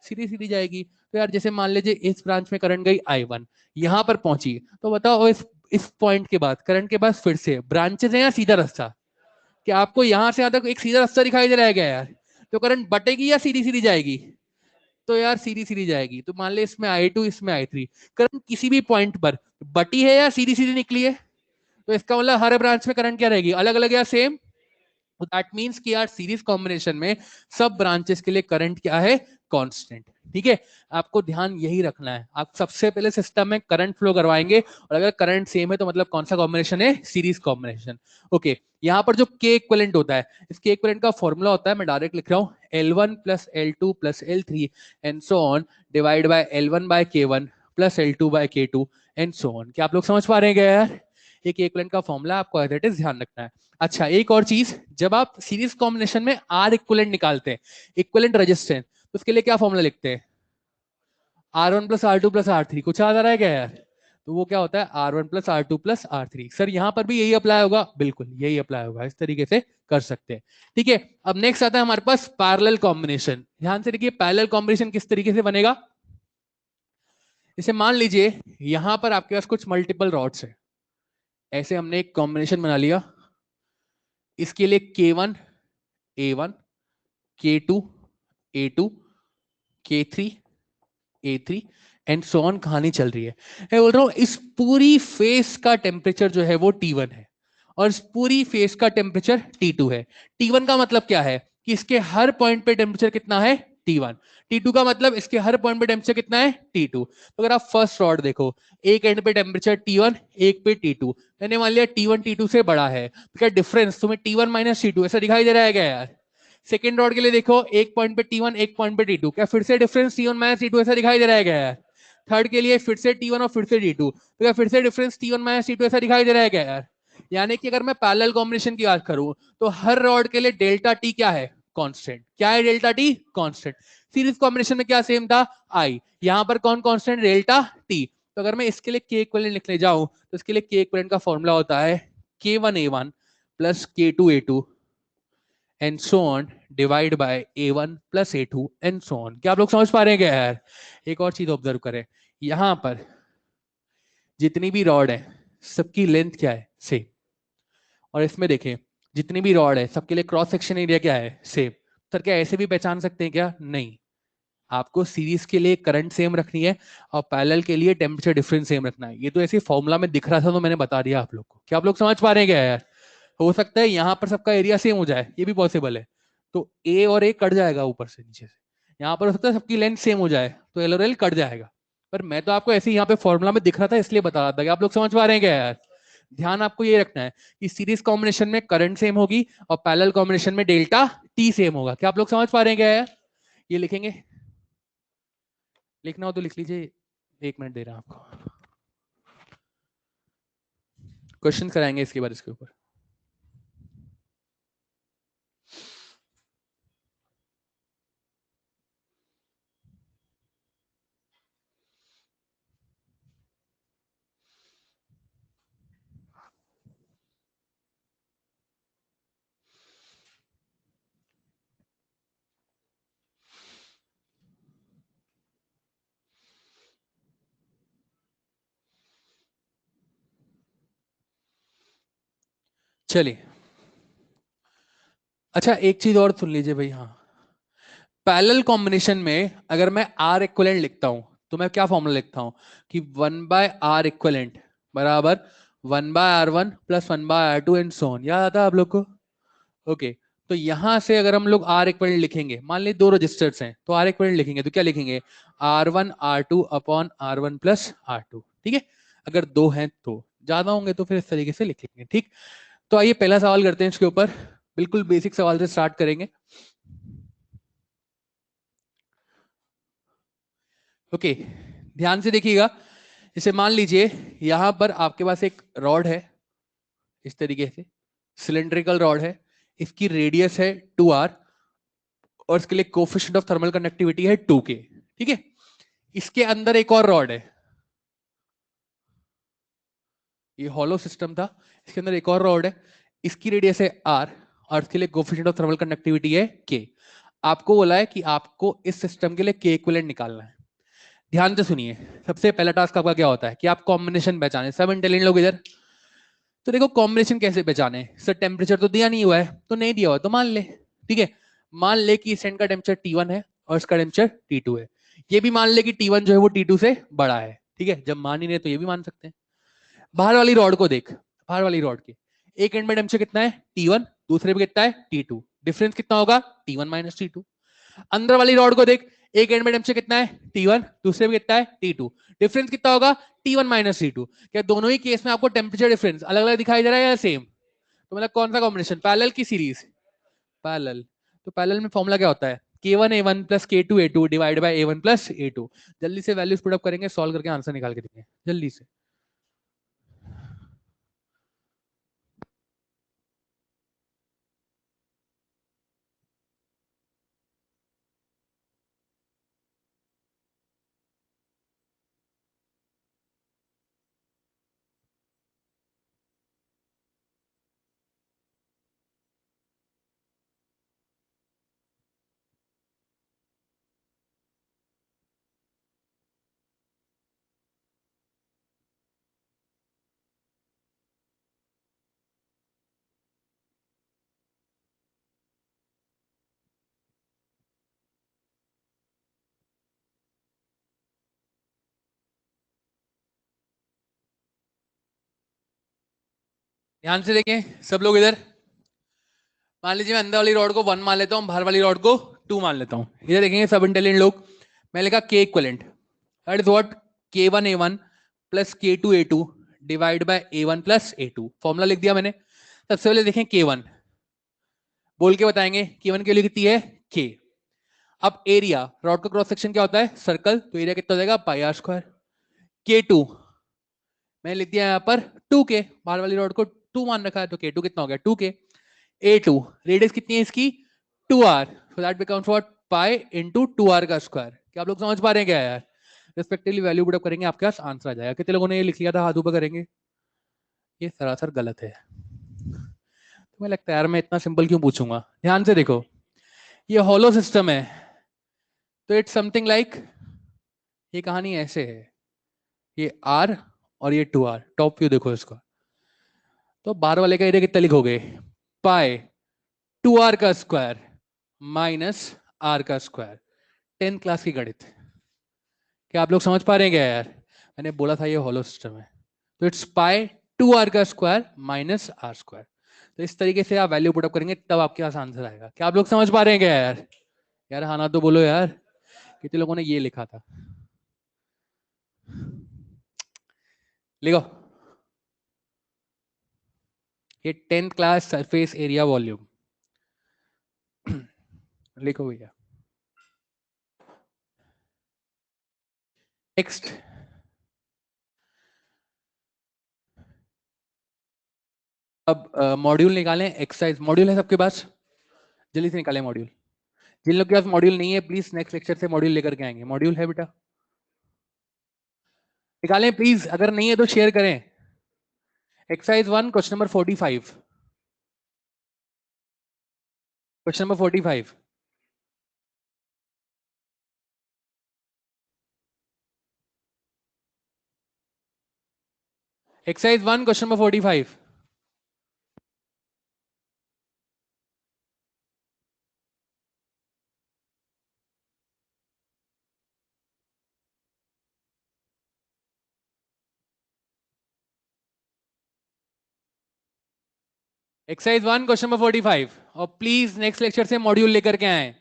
सीधी सीधी जाएगी। तो यार जैसे मान लीजिए इस ब्रांच में करंट गई I1, यहां पर पहुंची, तो बताओ इस पॉइंट के बाद करंट के पास फिर से ब्रांचेस है या सीधा रास्ता? क्या आपको यहां से यहां तक एक सीधा रास्ता दिखाई दे रहा है क्या यार? तो करंट बटेगी या सीधी सीधी जाएगी? तो यार सीधी सीधी जाएगी। तो मान ले इसमें I2 इसमें I3, करंट किसी भी पॉइंट पर बटी है या सीधी सीधी निकली है? तो इसका मतलब हर ब्रांच में करंट क्या रहेगी, अलग अलग या सेम। तो दैट मींस कि यार सीरीज कॉम्बिनेशन में सब ब्रांचेस के लिए करंट क्या है, कांस्टेंट। ठीक है, आपको ध्यान यही रखना है। आप सबसे पहले सिस्टम में करंट फ्लो करवाएंगे और अगर करंट सेम है तो मतलब कौन सा कॉम्बिनेशन है, सीरीज कॉम्बिनेशन। ओके, यहाँ पर जो के इक्विवेलेंट होता है, इस के इक्विवेलेंट का फॉर्मूला होता है, मैं डायरेक्ट लिख रहा हूँ, L1 plus L2 plus L3 and so on divide by L1 by K1 plus L2 by K2 and so on. क्या आप लोग समझ पा रहे हैं क्या यार? एक इक्विवेलेंट का फॉर्मूला आपको एज इट इज ध्यान रखना है। अच्छा, एक और चीज, जब आप सीरीज कॉम्बिनेशन में आर इक्विवेलेंट निकालते हैं, इक्विवेलेंट रेजिस्टेंस, तो उसके लिए क्या फॉर्मूला लिखते हैं, R1 plus R2 plus R3। कुछ याद आ रहा है क्या यार? तो वो क्या होता है, R1 plus R2 plus R3। Sir यहाँ पर भी यही अप्लाई होगा, बिल्कुल यही अप्लाई होगा, इस तरीके से कर सकते हैं। ठीक है, अब नेक्स्ट आता है हमारे पास पैरेलल कॉम्बिनेशन। ध्यान से देखिए, पैरेलल कॉम्बिनेशन किस तरीके से बनेगा। इसे मान लीजिए यहां पर आपके पास कुछ मल्टीपल रॉड्स है, ऐसे हमने एक कॉम्बिनेशन बना लिया, इसके लिए K1 A1, K2 A2, K3 A3 and so on कहानी चल रही है। मैं बोल रहा हूं इस पूरी फेस का टेम्परेचर जो है वो T1 है और इस पूरी फेस का टेम्परेचर T2 है। T1 का मतलब क्या है कि इसके हर पॉइंट पे टेम्परेचर कितना है, T1। T2 का मतलब इसके हर पॉइंट पे टेम्परेचर कितना है, T2। तो अगर आप फर्स्ट रॉड देखो, एक एंड पे टेम्परेचर T1, एक पे T2, मैंने मान लिया T1 T2 से बड़ा है, तो क्या डिफरेंस तुम्हें T1 माइनस T2 ऐसा दिखाई दे रहा है क्या यार? सेकेंड रॉड के लिए देखो, एक पॉइंट पे T1, एक पॉइंट पे T2, क्या फिर से डिफरेंस T1 माइनस T2 ऐसा दिखाई दे रहा है क्या यार? थर्ड के लिए फिर से T1 और फिर से T2, तो क्या फिर से डिफरेंस T1 माइनस T2 ऐसा दिखाई दे रहा है क्या यार? यानी कि अगर मैं पैरेलल कॉम्बिनेशन की बात करूं तो हर रॉड के लिए डेल्टा टी क्या है, कांस्टेंट। क्या है delta T, constant. Series combination में क्या सेम था, आई, यहां पर कौन कांस्टेंट, डेल्टा टी। तो अगर मैं इसके लिए के इक्विवेलेंट लिखने जाऊं तो इसके लिए के इक्विवेलेंट का फॉर्मूला होता है K1 A1 plus K2 A2 and so on divide bye A1 plus A2 and so on. क्या आप लोग समझ पा रहे हैं क्या यार? एक और चीज ऑब्जर्व करें, यहां पर जितनी भी रॉड है सबकी लेंथ क्या है, सेम। और इसमें देखें, जितनी भी रॉड है सबके लिए क्रॉस सेक्शन एरिया क्या है, सेम। सर क्या ऐसे भी पहचान सकते हैं क्या, नहीं। आपको सीरीज के लिए करंट सेम रखनी है और पैरेलल के लिए टेम्परेचर डिफरेंस सेम रखना है। ये तो ऐसे फॉर्मूला में दिख रहा था तो मैंने बता दिया आप लोग को। क्या आप लोग समझ पा रहे हैं क्या यार? हो सकता है यहाँ पर सबका एरिया सेम हो जाए, ये भी पॉसिबल है, तो ए और ए कट जाएगा ऊपर से नीचे से। यहाँ पर हो सकता है सबकी लेंथ सेम हो जाए तो एल और एल कट जाएगा। पर मैं तो आपको ऐसे ही यहाँ पे फॉर्मूला में दिख रहा था इसलिए बता रहा था कि आप लोग समझ पा रहे हैं क्या यार? ध्यान आपको ये रखना है कि सीरीज कॉम्बिनेशन में करंट सेम होगी और पैरेलल कॉम्बिनेशन में डेल्टा टी सेम होगा। क्या आप लोग समझ पा रहे हैं क्या यार? ये लिखेंगे, लिखना हो तो लिख लीजिए, 1 मिनट दे रहा हूं आपको, क्वेश्चन कराएंगे इसके बाद इसके ऊपर। चलिए, अच्छा एक चीज और सुन लीजिए भाई, हाँ, पैरेलल कॉम्बिनेशन में अगर मैं आर इक्विवेलेंट लिखता हूं तो मैं क्या फॉर्मूला लिखता हूं कि 1/R इक्विवेलेंट बराबर 1/R1 plus 1/R2 and so on. याद आता है आप लोग को? ओके, तो यहां से अगर हम लोग आर इक्विवेलेंट लिखेंगे, मान लीजिए दो रजिस्टर्स हैं तो आर इक्विवेलेंट लिखेंगे तो क्या लिखेंगे, R1 R2 upon R1 plus R2। ठीक है, अगर दो हैं तो, ज्यादा होंगे तो फिर इस तरीके से लिख लेंगे। ठीक, तो आइए पहला सवाल करते हैं इसके ऊपर, बिल्कुल बेसिक सवाल से स्टार्ट करेंगे। ओके, ध्यान से देखिएगा, इसे मान लीजिए यहां पर आपके पास एक रॉड है, इस तरीके से सिलेंड्रिकल रॉड है, इसकी रेडियस है 2R और इसके लिए कोफिशिएंट ऑफ थर्मल कंडक्टिविटी है 2K। ठीक है, इसके अंदर एक और रॉड है, ये हॉलो सिस्टम था, इसके अंदर एक और रॉड है, इसकी रेडियस है R और इसके लिए कोफिशिएंट ऑफ थर्मल कंडक्टिविटी है K। आपको बोला है कि आपको इस सिस्टम के लिए K इक्विवेलेंट निकालना है। ध्यान से सुनिए, सबसे पहला टास्क आपका क्या होता है कि आप कॉम्बिनेशन पहचाने। सब इंटेलिजेंट लोग इधर, तो देखो कॉम्बिनेशन कैसे पहचाने। सर टेम्परेचर तो दिया नहीं हुआ है, तो नहीं दिया हुआ तो मान ले। ठीक है, मान ले कि इस एंड का टेम्परेचर T1 है और इसका टेम्परेचर T2 है। ये भी मान ले कि T1 जो है वो T2 से बड़ा है। ठीक है, जब मान ही नहीं तो ये भी मान सकते हैं। बाहर वाली रॉड को देख, बाहर वाली रॉड के। एक एंड में टेम्परेचर कितना है T1, दूसरे पे कितना है T2, डिफरेंस कितना होगा T1 माइनस T2। अंदर वाली रॉड को देख, एक एंड में टेम्परेचर कितना है T1, दूसरे पे कितना है T2, डिफरेंस कितना होगा T1 माइनस T2। क्या दोनों ही केस में आपको टेम्परेचर डिफरेंस अलग अलग दिखाई दे रहा है या सेम? तो मतलब कौन सा कॉम्बिनेशन, पैरेलल की सीरीज? पैरेलल। तो पैरेलल में फॉर्मूला क्या होता है K1A1 plus K2A2 divide by A1 plus A2। जल्दी से वैल्यूज पुट अप करेंगे, सॉल्व करके आंसर निकाल के देंगे जल्दी से। ध्यान से देखें सब लोग इधर। मान लीजिए मैं अंदर वाली रॉड को 1 मान लेता हूं, बाहर वाली रॉड को 2 मान लेता हूं। इधर देखेंगे सब इंटेलिजेंट लोग, मैं लिखा K equivalent, that is what K1A1 plus K2A2 divide by A1 plus A2। Formula लिख दिया मैंने। सबसे पहले देखें K1, बोल के बताएंगे K1 के लिए कितनी है K। अब एरिया, रॉड का क्रॉस सेक्शन क्या होता है सर्कल, तो एरिया कितना हो जाएगा पाई आर स्क्वायर। K2 मैंने लिख दिया यहाँ पर 2K, बाहर वाली रॉड को 2 मान रखा है तो K2 कितना हो गया 2K। A2 रेडियस कितनी है इसकी 2R, so that becomes what pi into 2R का स्क्वायर। क्या आप लोग समझ पा रहे हैं क्या यार? रिस्पेक्टिवली वैल्यू पुट अप करेंगे, आपके पास आंसर आ जाएगा। कितने लोगों ने ये लिख लिया था, हाथ ऊपर करेंगे। ये सरासर गलत है। तुम्हें लगता है यार मैं इतना सिंपल क्यों पूछूंगा? ध्यान से देखो, ये हॉलो सिस्टम है तो इट्स समथिंग लाइक, ये कहानी ऐसे है, ये R और ये 2R, टॉप व्यू देखो इसका। तो बाहर वाले का एरिया कितना लिखोगे पाई 2R का स्क्वायर माइनस R का स्क्वायर। 10th क्लास की गणित। क्या आप लोग समझ पा रहे हैं क्या यार? मैंने बोला था ये हॉलो सिस्टम है, तो इट्स पाई 2R का स्क्वायर माइनस R स्क्वायर। तो इस तरीके से आप वैल्यू पुट अप करेंगे तब आपके पास आंसर आएगा। क्या आप लोग समझ पा रहे हैं क्या यार? यार हाँ ना तो बोलो यार। कितने लोगों ने ये लिखा था? लिखो, ये 10th class surface area volume. लिखो भैया। नेक्स्ट, अब मॉड्यूल निकालें, एक्सरसाइज मॉड्यूल है सबके पास? जल्दी से निकालें मॉड्यूल। जिन लोग के पास मॉड्यूल नहीं है प्लीज नेक्स्ट लेक्चर से मॉड्यूल लेकर के आएंगे। मॉड्यूल है बेटा? निकालें प्लीज, अगर नहीं है तो शेयर करें। Exercise 1 question number 45, question number 45। Exercise 1 question number 45। Exercise 1 question number 45, और प्लीज नेक्स्ट लेक्चर से मॉड्यूल लेकर के आए।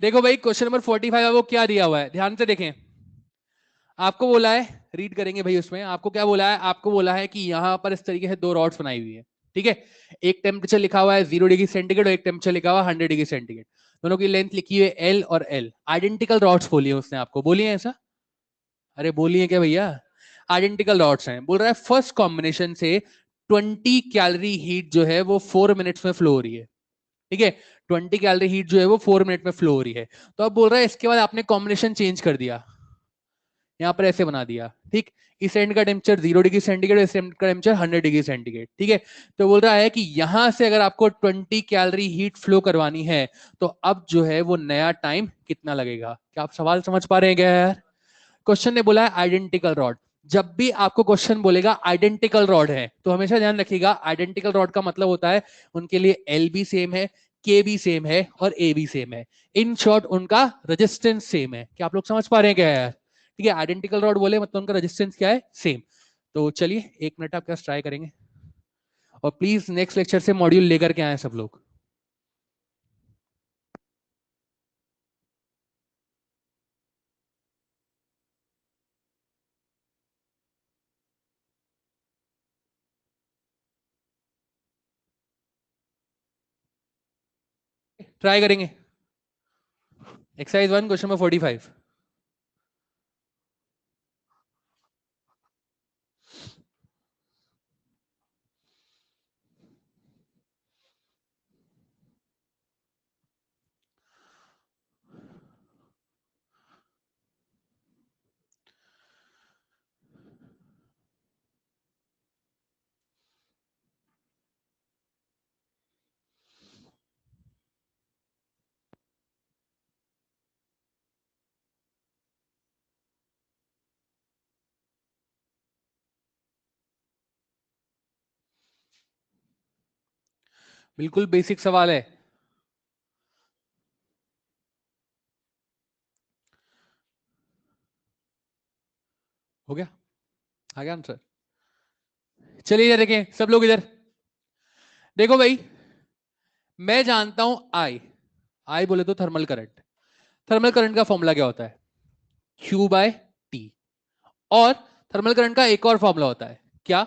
देखो भाई क्वेश्चन नंबर 45 है वो क्या दिया हुआ है, ध्यान से देखें। आपको बोला है, रीड करेंगे भाई, उसमें आपको क्या बोला है, आपको बोला है कि यहां पर इस तरीके से दो रॉड्स बनाई हुई है, ठीक है। एक टेम्परेचर लिखा हुआ है 0 डिग्री सेंटीग्रेड और एक टेम्परेचर लिखा हुआ है 100 डिग्री सेंटीग्रेड। दोनों की लेंथ लिखी हुई है L और L। आइडेंटिकल रॉड्स बोली है उसने आपको, बोली है ऐसा? अरे बोलिए क्या भैया, आइडेंटिकल रॉड्स हैं। बोल रहा है फर्स्ट कॉम्बिनेशन से 20 कैलोरी हीट जो है वो 4 मिनट्स में फ्लो हो रही है, ठीक है। 20 कैलोरी हीट जो है वो 4 मिनट में फ्लो हो रही है। तो अब बोल रहा है इसके बाद आपने कॉम्बिनेशन चेंज कर दिया, यहाँ पर ऐसे बना दिया, ठीक। इस एंड का टेम्परेचर 0 डिग्री सेंटीग्रेड, इस एंड का टेम्परेचर 100 डिग्री सेंटीग्रेड, ठीक है। तो बोल रहा है कि यहां से अगर आपको 20 कैलोरी हीट फ्लो करवानी है तो अब जो है वो नया टाइम कितना लगेगा? क्या आप सवाल समझ पा रहे हैं क्या यार? क्वेश्चन ने बोला है आइडेंटिकल रॉड। जब भी आपको क्वेश्चन बोलेगा आइडेंटिकल रॉड है तो हमेशा ध्यान रखिएगा, आइडेंटिकल रॉड का मतलब होता है उनके लिए एल भी सेम है, के भी सेम है और ए भी सेम है। इन शॉर्ट उनका रेजिस्टेंस सेम है। क्या आप लोग समझ पा रहे हैं क्या यार? ठीक है, आइडेंटिकल रॉड बोले मतलब उनका रेजिस्टेंस क्या है, सेम। तो चलिए 1 मिनट आप क्या ट्राई करेंगे, और प्लीज नेक्स्ट लेक्चर से मॉड्यूल लेकर के आए सब लोग। ट्राई करेंगे एक्सरसाइज 1 क्वेश्चन नंबर 45। बिल्कुल बेसिक सवाल है। हो गया, आ गया आंसर। चलिए इधर देखें सब लोग, इधर देखो भाई, मैं जानता हूं आई, आई बोले तो थर्मल करंट। थर्मल करंट का फॉर्मूला क्या होता है? Q by T. और थर्मल करंट का एक और फॉर्मूला होता है क्या?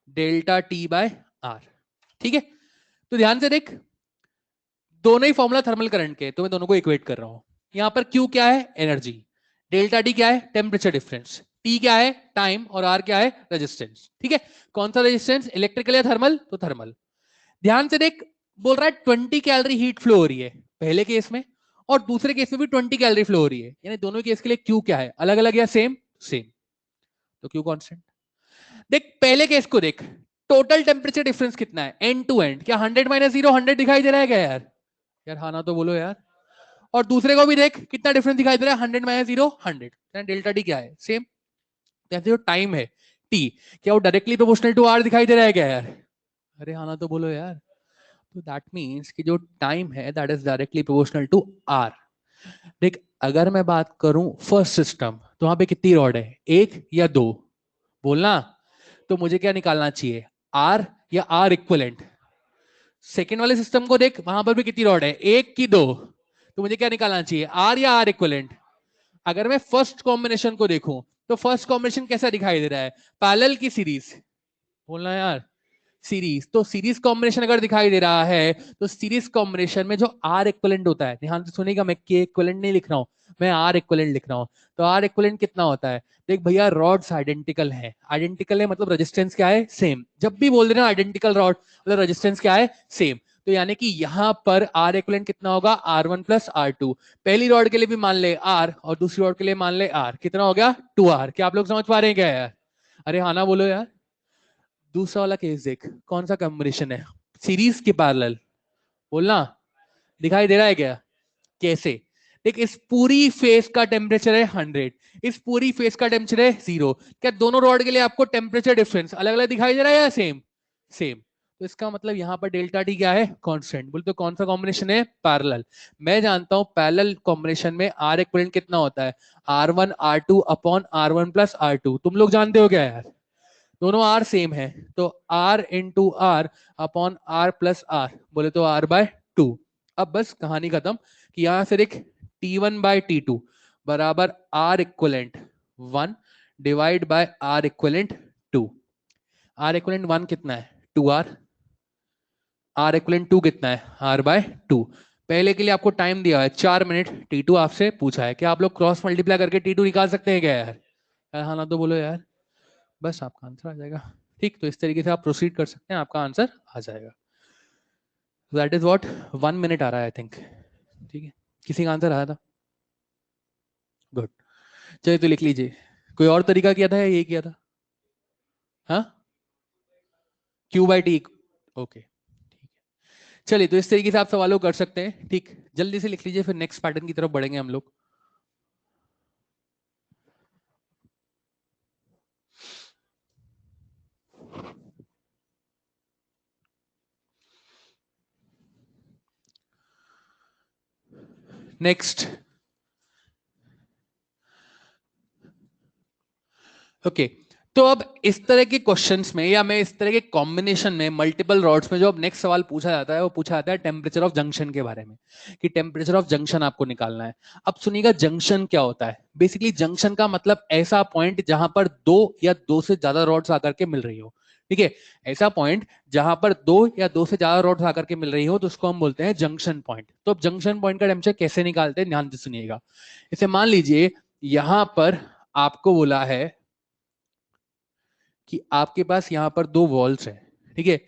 Delta T by R. ठीक है, तो ध्यान से देख, दोनों ही फॉर्मूला थर्मल करंट के, तो मैं दोनों को इक्वेट कर रहा हूं। यहां पर Q क्या है? एनर्जी। डेल्टा टी क्या है? Temperature difference. T क्या है? टाइम। और R क्या है? रेजिस्टेंस। ठीक है, कौन सा रेजिस्टेंस, इलेक्ट्रिकल या थर्मल? तो थर्मल। ध्यान से देख, बोल रहा है 20 कैलोरी हीट फ्लो हो रही है पहले केस में, और दूसरे केस में भी 20 कैलोरी फ्लो हो रही है, यानी दोनों केस के लिए Q क्या है? अलग अलग या सेम? सेम। तो Q कांस्टेंट। देख पहले केस को देख, टोटल टेम्परेचर डिफरेंस कितना है एंड टू एंड? क्या 100 माइनस 0 100 दिखाई दे रहा है क्या यार? यार हाँ ना तो बोलो यार। और दूसरे को भी देख, कितना डिफरेंस दिखाई दे रहा है? 100 माइनस 0 100। डेल्टा टी क्या है? सेम। जैसे जो टाइम है टी, क्या वो डायरेक्टली प्रोपोर्शनल टू आर दिखाई दे रहा है क्या यार? अरे हाँ ना तो बोलो यार। तो दैट मीन्स कि जो टाइम है that is directly proportional to R. देख अगर मैं बात करूं फर्स्ट सिस्टम, तो वहां पे कितनी रॉड है, एक या दो? बोलना। तो मुझे क्या निकालना चाहिए, आर या आर इक्वलेंट? सेकेंड वाले सिस्टम को देख, वहां पर भी कितनी रॉड है, एक की दो? तो मुझे क्या निकालना चाहिए, आर या आर इक्वलेंट? अगर मैं फर्स्ट कॉम्बिनेशन को देखूं, तो फर्स्ट कॉम्बिनेशन कैसा दिखाई दे रहा है, पैरेलल की सीरीज? बोलना यार। सीरीज, तो सीरीज कॉम्बिनेशन अगर दिखाई दे रहा है, तो सीरीज कॉम्बिनेशन में जो आर इक्विवेलेंट होता है, ध्यान से सुनेगा, मैं के इक्विवेलेंट नहीं लिख रहा हूं, मैं आर इक्विवेलेंट लिख रहा हूं। तो आर इक्विवेलेंट कितना होता है? देख भैया, रॉड्स आइडेंटिकल है, आइडेंटिकल है मतलब रेजिस्टेंस क्या है, सेम। जब भी बोल रहे ना आइडेंटिकल रॉड, मतलब रेजिस्टेंस क्या है, सेम। तो यानी कि यहां पर आर इक्विवेलेंट कितना होगा, R1 प्लस R2। पहली रॉड के लिए भी मान ले आर, और दूसरी रॉड के लिए मान ले आर, कितना हो गया, 2R। क्या आप लोग समझ पा रहे हैं क्या यार? अरे हाँ ना बोलो यार। दूसरा वाला केस देख, कौन सा कॉम्बिनेशन है, सीरीज के पैरेलल? बोलना। दिखाई दे रहा है क्या? कैसे? देख इस पूरी फेस का टेम्परेचर है 100, इस पूरी फेस का टेम्परेचर है 0। क्या दोनों रॉड के लिए आपको टेम्परेचर डिफरेंस अलग अलग दिखाई दे रहा है या सेम? सेम। तो इसका मतलब यहां पर डेल्टा टी क्या है, कांस्टेंट। बोल तो कौन सा कॉम्बिनेशन है, पैरेलल। मैं जानता हूं पैरेलल कॉम्बिनेशन में आर इक्विवेलेंट कितना होता है, R1 R2 upon R1 plus R2। तुम लोग जानते हो क्या यार? दोनों आर सेम है, तो R into R upon R plus R, बोले तो आर बाय टू। अब बस कहानी खत्म, कि यहां से देख, T1 बाय T2 बराबर R equivalent 1 divide by R equivalent 2। R equivalent 1 कितना है, 2R। आर इक्वलेंट 2 कितना है, आर बाय 2। पहले के लिए आपको टाइम दिया है 4 मिनट, T2 आपसे पूछा है, क्या आप लोग क्रॉस मल्टीप्लाई करके T2 निकाल सकते हैं क्या यार? हाँ ना तो बोलो यार। बस आपका आंसर आ जाएगा। ठीक, तो इस तरीके से आप प्रोसीड कर सकते हैं, आपका आंसर आ जाएगा। दैट इज व्हाट, 1 मिनट आ रहा है आई थिंक। ठीक है, किसी का आंसर आया था? गुड। चलिए तो लिख लीजिए, कोई और तरीका किया था या ये किया था? हाँ, Q बाई टी। ओके ठीक है, चलिए तो इस तरीके से आप सवालों कर सकते हैं। ठीक, जल्दी से लिख लीजिए, फिर नेक्स्ट पैटर्न की तरफ बढ़ेंगे हम लोग। नेक्स्ट, ओके, तो अब इस तरह के क्वेश्चंस में या मैं इस तरह के कॉम्बिनेशन में मल्टीपल रॉड्स में जो अब नेक्स्ट सवाल पूछा जाता है वो पूछा जाता है टेम्परेचर ऑफ जंक्शन के बारे में, कि टेम्परेचर ऑफ जंक्शन आपको निकालना है। अब सुनिएगा जंक्शन क्या होता है। बेसिकली जंक्शन का मतलब ऐसा पॉइंट जहां पर दो या दो से ज्यादा रॉड्स आकर के मिल रही हो। ठीक है, ऐसा पॉइंट जहां पर दो या दो से ज्यादा रॉड्स आकर के मिल रही हो तो उसको हम बोलते हैं जंक्शन पॉइंट। तो अब जंक्शन पॉइंट का टेम्परेचर कैसे निकालते हैं, ध्यान से सुनिएगा। इसे मान लीजिए यहां पर आपको बोला है कि आपके पास यहां पर दो वॉल्स हैं। ठीक है,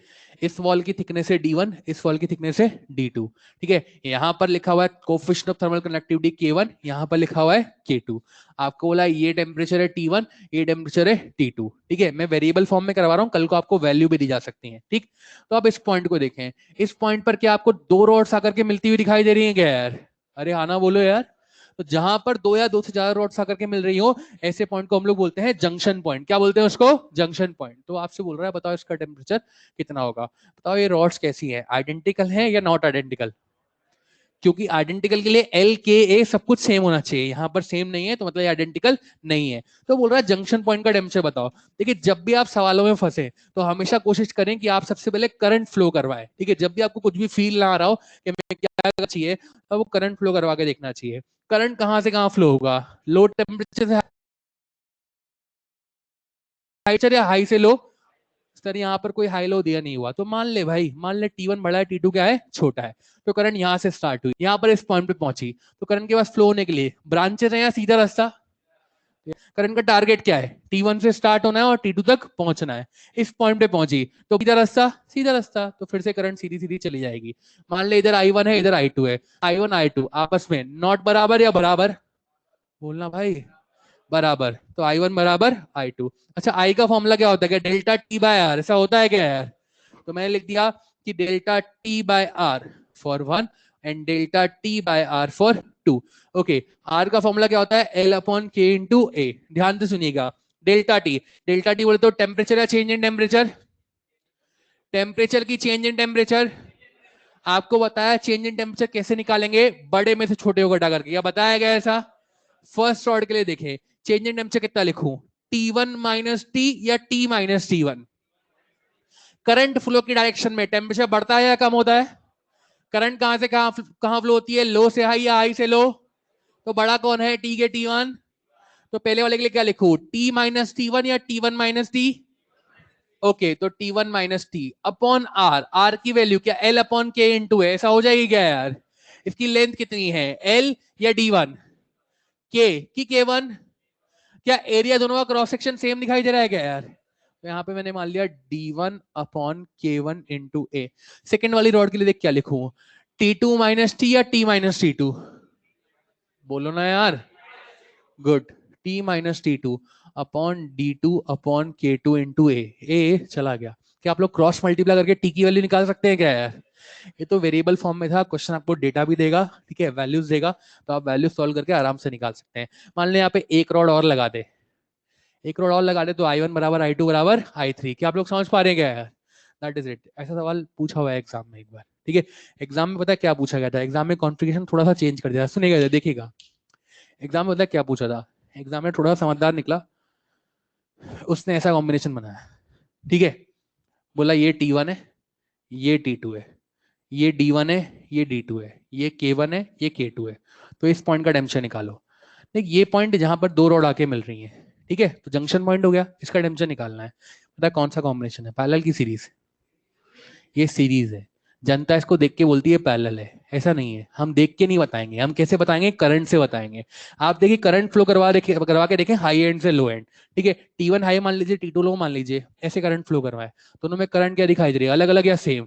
इस वॉल की थिकनेस है D1, इस वॉल की थिकनेस है D2। ठीक है, यहां पर लिखा हुआ है coefficient of thermal conductivity K1, यहां पर लिखा हुआ है K2। आपको बोला ये टेम्परेचर है T1, ये टेम्परेचर है T2। ठीक है, मैं वेरिएबल फॉर्म में करवा रहा हूं, कल को आपको वैल्यू भी दी जा सकती है। ठीक, तो आप इस पॉइंट को देखें। इस पॉइंट पर क्या आपको दो रॉड्स आकर के मिलती हुई दिखाई दे रही है क्या यार? अरे आना बोलो यार। तो जहां पर दो या दो से ज्यादा रॉड्स आकर के मिल रही हो ऐसे पॉइंट को हम लोग बोलते हैं जंक्शन पॉइंट। क्या बोलते हैं उसको? Junction point. तो आपसे बोल रहा है बताओ इसका टेम्परेचर कितना होगा। बताओ ये रॉड्स कैसी है, आइडेंटिकल है या नॉट आइडेंटिकल? क्योंकि आइडेंटिकल के लिए एल के ए सब कुछ सेम होना चाहिए, यहां पर सेम नहीं है तो मतलब आइडेंटिकल नहीं है। तो बोल रहा है जंक्शन पॉइंट का टेम्परेचर बताओ। देखिए जब भी आप सवालों में फंसे तो हमेशा कोशिश करें कि आप सबसे पहले करंट फ्लो करवाएं। ठीक है, जब भी आपको कुछ भी फील ना आ रहा हो कि मैं क्या करना चाहिए तो वो करंट फ्लो करवा के देखना चाहिए। करंट कहां से कहां फ्लो होगा? लो टेम्परेचर से हाई या हाई से लो? सर यहाँ पर कोई हाई लो दिया नहीं हुआ तो मान ले भाई, मान ले T1 बड़ा है T2 क्या है, छोटा है। तो करंट यहाँ से स्टार्ट हुई, यहाँ पर इस पॉइंट पे पहुंची, तो करंट के पास फ्लो होने के लिए ब्रांचेस है या सीधा रास्ता? करंट का टारगेट क्या है? T1 से स्टार्ट होना है और T2 तक पहुंचना है। इस पॉइंट पे पहुंची तो सीधा रास्ता, सीधा रास्ता, तो फिर से करंट सीधी सीधी चली जाएगी। मान ले इधर I1 है, इधर I2 है, I1 I2 आपस में नॉट बराबर या बराबर? बोलना भाई, बराबर। तो I1 बराबर I2। अच्छा आई का फॉर्मूला क्या होता है? क्या डेल्टा टी बाय आर ऐसा होता है क्या यार? तो मैंने लिख दिया कि delta T by R for one and delta T by R for two. Okay, R का फॉर्मूला क्या होता है? L upon K into A. ध्यान से सुनिएगा, डेल्टा टी, डेल्टा टी बोले तो टेम्परेचर या चेंज इन टेम्परेचर? टेम्परेचर की चेंज इन टेम्परेचर। आपको बताया चेंज इन टेम्परेचर कैसे निकालेंगे, बड़े में से छोटे को घटा करके। क्या बताया गया ऐसा? फर्स्ट ऑर्डर के लिए देखें, चेंज इन टेम्परेचर कितना लिखूं, T1 माइनस टी या T minus T1? Current flow की डायरेक्शन में टेम्परेचर बढ़ता है या कम होता है? करंट कहां से कहां कहां फ्लो होती है, लो से हाई या हाई से लो? तो बड़ा कौन है? टी के T1। तो पहले वाले के लिए क्या लिखूं, T माइनस T1 या T1 माइनस टी? ओके, तो T1 minus T upon R. R की वैल्यू क्या एल अपॉन के इंटू है, ऐसा हो जाएगी क्या यार? इसकी लेंथ कितनी है, एल या D1? के की K1? क्या एरिया दोनों का क्रॉस सेक्शन सेम दिखाई दे रहा है क्या यार? तो यहाँ पे मैंने मान लिया D1 upon K1 into A. Second वाली रॉड के लिए देख क्या लिखूं, T2 माइनस टी या T माइनस T2? बोलो ना यार, good. T minus T2 upon D2 upon K2 into A. A चला गया। क्या आप लोग क्रॉस मल्टीप्लाई करके टी की वैल्यू निकाल सकते हैं क्या यार? ये तो वेरिएबल फॉर्म में था, क्वेश्चन आपको डेटा भी देगा, ठीक है, वैल्यूज देगा, तो आप वैल्यू सॉल्व करके आराम से निकाल सकते हैं। मान लें यहाँ पे एक रॉड और लगा दे, एक रॉड और लगा दे तो I1 बराबर I2 बराबर I3। क्या आप लोग समझ पा रहे हैं क्या यार? That is it. ऐसा सवाल पूछा हुआ है एग्जाम में एक बार। ठीक है, एग्जाम में पता है क्या पूछा गया था? एग्जाम में कॉन्फ़िगरेशन थोड़ा सा चेंज कर दिया, सुनिएगा देखिएगा। एग्जाम में पता है क्या पूछा था? एग्जाम में थोड़ा समझदार निकला, उसने ऐसा कॉम्बिनेशन बनाया। ठीक है, बोला ये T1 है, ये T2 है, ये D1 है, ये D2 है, ये K1 है, ये K2 है। तो इस पॉइंट का टेंशन निकालो। देख ये पॉइंट जहां पर दो रॉड आके मिल रही हैं, ठीक है, तो जंक्शन पॉइंट हो गया, इसका टेंशन निकालना है। पता है कौन सा कॉम्बिनेशन है? पैरेलल की सीरीज। ये सीरीज है, जनता इसको देख के बोलती है पैरेलल है, ऐसा नहीं है। हम देख के नहीं बताएंगे, हम कैसे बताएंगे? करंट से बताएंगे। आप देखिए करंट फ्लो करवा के देखें हाई एंड से लो एंड। ठीक है, T1 हाई मान लीजिए, T2 लो मान लीजिए, ऐसे करंट फ्लो करवाए, दोनों में करंट क्या दिखाई दे रही है, अलग अलग या सेम?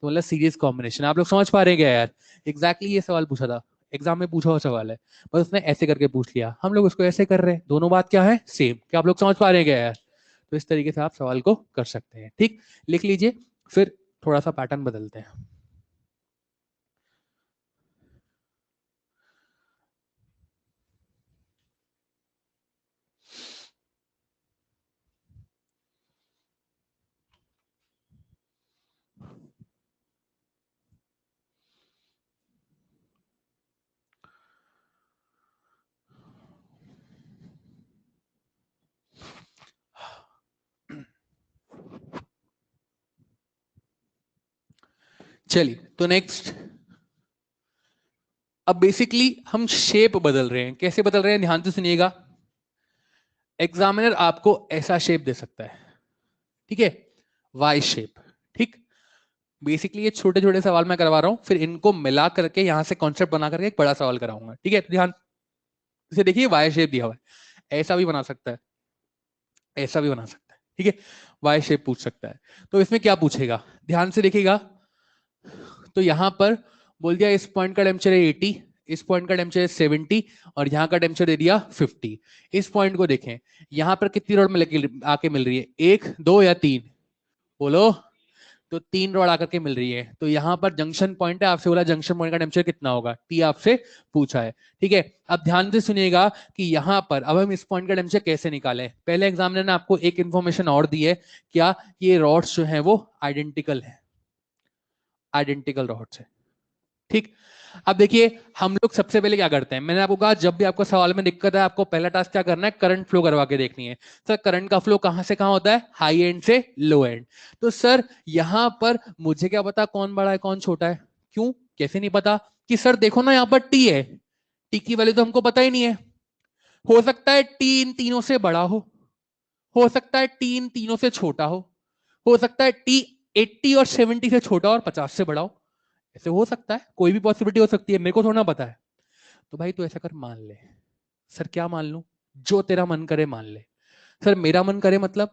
तो मतलब सीरीज कॉम्बिनेशन। आप लोग समझ पा रहे हैं क्या यार? एग्जैक्टली ये सवाल पूछा था, एग्जाम में पूछा हुआ सवाल है, बस उसने ऐसे करके पूछ लिया, हम लोग उसको ऐसे कर रहे हैं, दोनों बात क्या है, सेम। क्या आप लोग समझ पा रहे हैं क्या यार? तो इस तरीके से आप सवाल को कर सकते हैं। ठीक, लिख लीजिए, फिर थोड़ा सा पैटर्न बदलते हैं। चलिए तो नेक्स्ट, अब बेसिकली हम शेप बदल रहे हैं। कैसे बदल रहे हैं ध्यान से सुनिएगा। एग्जामिनर आपको ऐसा शेप दे सकता है, ठीक है, वाई शेप, ठीक। बेसिकली ये छोटे छोटे सवाल मैं करवा रहा हूं, फिर इनको मिला करके यहां से कॉन्सेप्ट बना करके एक बड़ा सवाल कराऊंगा, ठीक है। तो ध्यान से देखिए, वाई शेप दिया हुआ है, ऐसा भी बना सकता है, ऐसा भी बना सकता है, ठीक है, वाई शेप पूछ सकता है। तो इसमें क्या पूछेगा, ध्यान से देखिएगा। तो यहां पर बोल दिया इस पॉइंट का टेम्परेचर है 80, इस पॉइंट का टेम्परेचर है 70 और यहाँ का टेम्परेचर दे दिया 50। इस पॉइंट को देखें, यहाँ पर कितनी रॉड में आके मिल रही है, 1 2 या 3, बोलो। तो 3 रॉड आकर के मिल रही है। तो यहाँ पर जंक्शन पॉइंट है, आपसे बोला जंक्शन पॉइंट का टेम्परेचर कितना होगा, टी आपसे पूछा है, ठीक है। अब ध्यान से सुनिएगा कि यहाँ पर अब हम इस पॉइंट का टेम्परेचर कैसे निकालें। पहले एग्जामिनर ने आपको एक इंफॉर्मेशन और दी है, क्या, ये रॉड्स जो है वो आइडेंटिकल है, आइडेंटिकल रॉड्स है, ठीक। अब देखिए हम लोग सबसे पहले क्या करते हैं, मैंने आपको कहा जब भी आपको सवाल में दिक्कत है, आपको पहला टास्क क्या करना है, करंट फ्लो करवा के देखनी है। सर करंट का फ्लो कहां से कहां होता है, हाई एंड से लो एंड। तो सर यहां पर मुझे क्या पता कौन बड़ा है कौन छोटा है, क्यों, कैसे नहीं पता, कि सर देखो ना, यहां पर टी है, टी की वैल्यू तो हमको पता ही नहीं है। हो सकता है टी इन तीनों से बड़ा हो सकता है टी इन तीनों से छोटा हो सकता है टी 80 और 70 से छोटा और 50 से बड़ा हो। ऐसे हो सकता है, कोई भी पॉसिबिलिटी हो सकती है, मेरे को थोड़ा पता है। तो भाई तू ऐसा कर, मान ले। सर क्या मान लूं, जो तेरा मन करे मान ले। सर मेरा मन करे मतलब,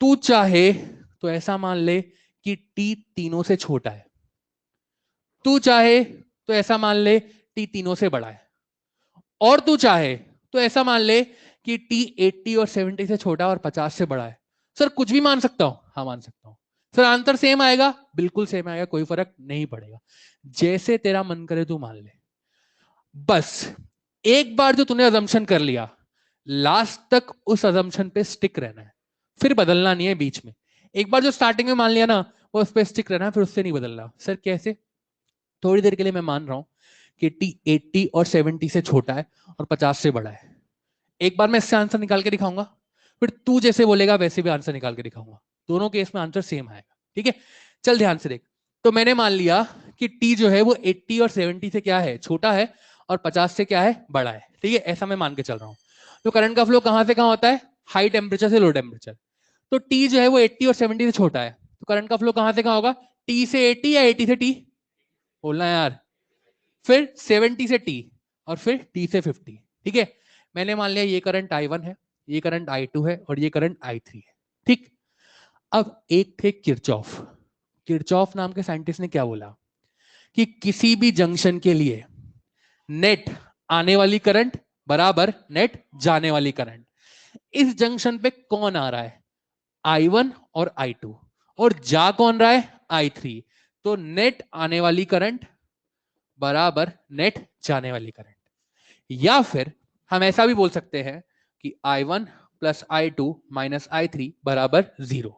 तू चाहे तो ऐसा मान ले कि टी तीनों से छोटा है, तू चाहे तो ऐसा मान ले टी तीनों से बड़ा है, और तू चाहे तो ऐसा मान ले कि टी 80 और 70 से छोटा और 50 से बड़ा है। सर कुछ भी मान सकता हूं, हाँ मान सकता हूं। सर आंसर सेम आएगा, बिल्कुल सेम आएगा, कोई फर्क नहीं पड़ेगा, जैसे तेरा मन करे तू मान ले। बस एक बार जो तूने अजम्पशन कर लिया, लास्ट तक उस अजम्पशन पे स्टिक रहना है, फिर बदलना नहीं है बीच में। एक बार जो स्टार्टिंग में मान लिया ना, वो उस पर स्टिक रहना है, फिर उससे नहीं बदलना। सर कैसे, थोड़ी देर के लिए मैं मान रहा हूं कि टी 80 और 70 से छोटा है और 50 से बड़ा है। एक बार मैं इससे आंसर निकाल के दिखाऊंगा, फिर तू जैसे बोलेगा वैसे भी आंसर निकाल के दिखाऊंगा, दोनों केस में आंसर सेम आएगा, ठीक है। चल ध्यान से देख, तो मैंने मान लिया कि टी जो है वो 80 और 70 से क्या है, छोटा है, और 50 से क्या है, बड़ा है, ठीक है, ऐसा मैं मान के चल रहा हूं। तो करंट का फ्लो कहां से कहां होता है, हाई टेम्परेचर से लो टेम्परेचर। तो टी जो है वो 80 और 70 से छोटा है, तो करंट का फ्लो कहां से कहां होगा, टी से 80 या 80 से टी, बोलना यार, फिर 70 से टी, और फिर टी से 50, ठीक है। मैंने मान लिया ये करंट I1 है, ये करंट I2 है, और ये करंट I3 है, ठीक। अब एक थे किरचॉफ, किरचॉफ नाम के साइंटिस्ट ने क्या बोला कि किसी भी जंक्शन के लिए नेट आने वाली करंट बराबर नेट जाने वाली करंट। इस जंक्शन पे कौन आ रहा है, I1 और I2, और जा कौन रहा है, I3। तो नेट आने वाली करंट बराबर नेट जाने वाली करंट। या फिर हम ऐसा भी बोल सकते हैं कि I1 plus I2 minus I3 बराबर 0।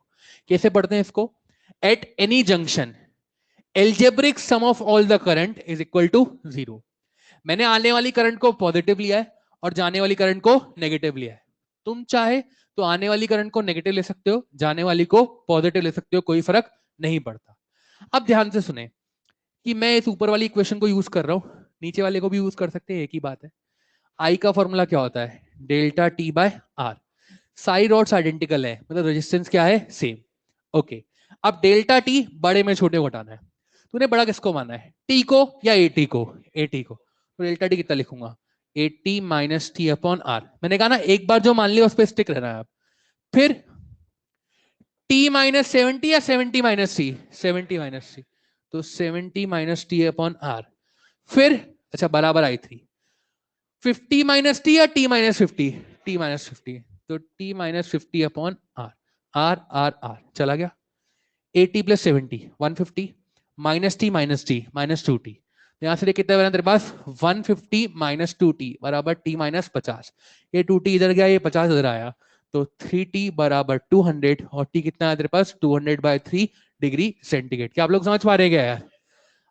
कैसे पढ़ते हैं इसको, at any junction algebraic sum of all the current is equal to 0। मैंने आने वाली करंट को पॉजिटिव लिया है और जाने वाली करंट को नेगेटिव लिया है। तुम चाहे तो आने वाली करंट को नेगेटिव ले सकते हो, जाने वाली को पॉजिटिव ले सकते हो, कोई फर्क नहीं पड़ता। अब ध्यान से सुने कि मैं इस ऊपर वाली इक्वेशन को यूज कर रहा हूं, नीचे वाले को भी यूज कर सकते हैं, एक ही बात है। आई का फॉर्मूला क्या होता है, डेल्टा टी बाय आर। सारी रॉड्स आइडेंटिकल है, मतलब रेजिस्टेंस क्या है, सेम, ओके। अब डेल्टा टी बड़े में छोटे को हटाना है, तूने बड़ा किसको माना है, टी को या एटी को, एटी को। तो डेल्टा टी कितना लिखूंगा, 80 माइनस टी अपॉन आर। मैंने कहा ना एक बार जो मान लिया उस पर स्टिक रहना है। आप फिर टी माइनस 70 या 70 माइनस टी, 70 माइनस टी, तो 70 माइनस टी अपॉन आर। फिर अच्छा बराबर I3, 50 माइनस टी या टी माइनस 50, टी माइनस 50, तो T minus 50 upon R, R R R चला गया। 80 plus 70 150 minus T minus 2t। यहां से देख कितना बना तेरे पास, 150 माइनस 2t बराबर t माइनस 50। ये 2t इधर गया, ये 50 इधर आया, तो 3t बराबर 200, और t कितना है तेरे पास, 200 बाय 3 डिग्री सेंटीग्रेड। क्या आप लोग समझ पा रहे हैं यार।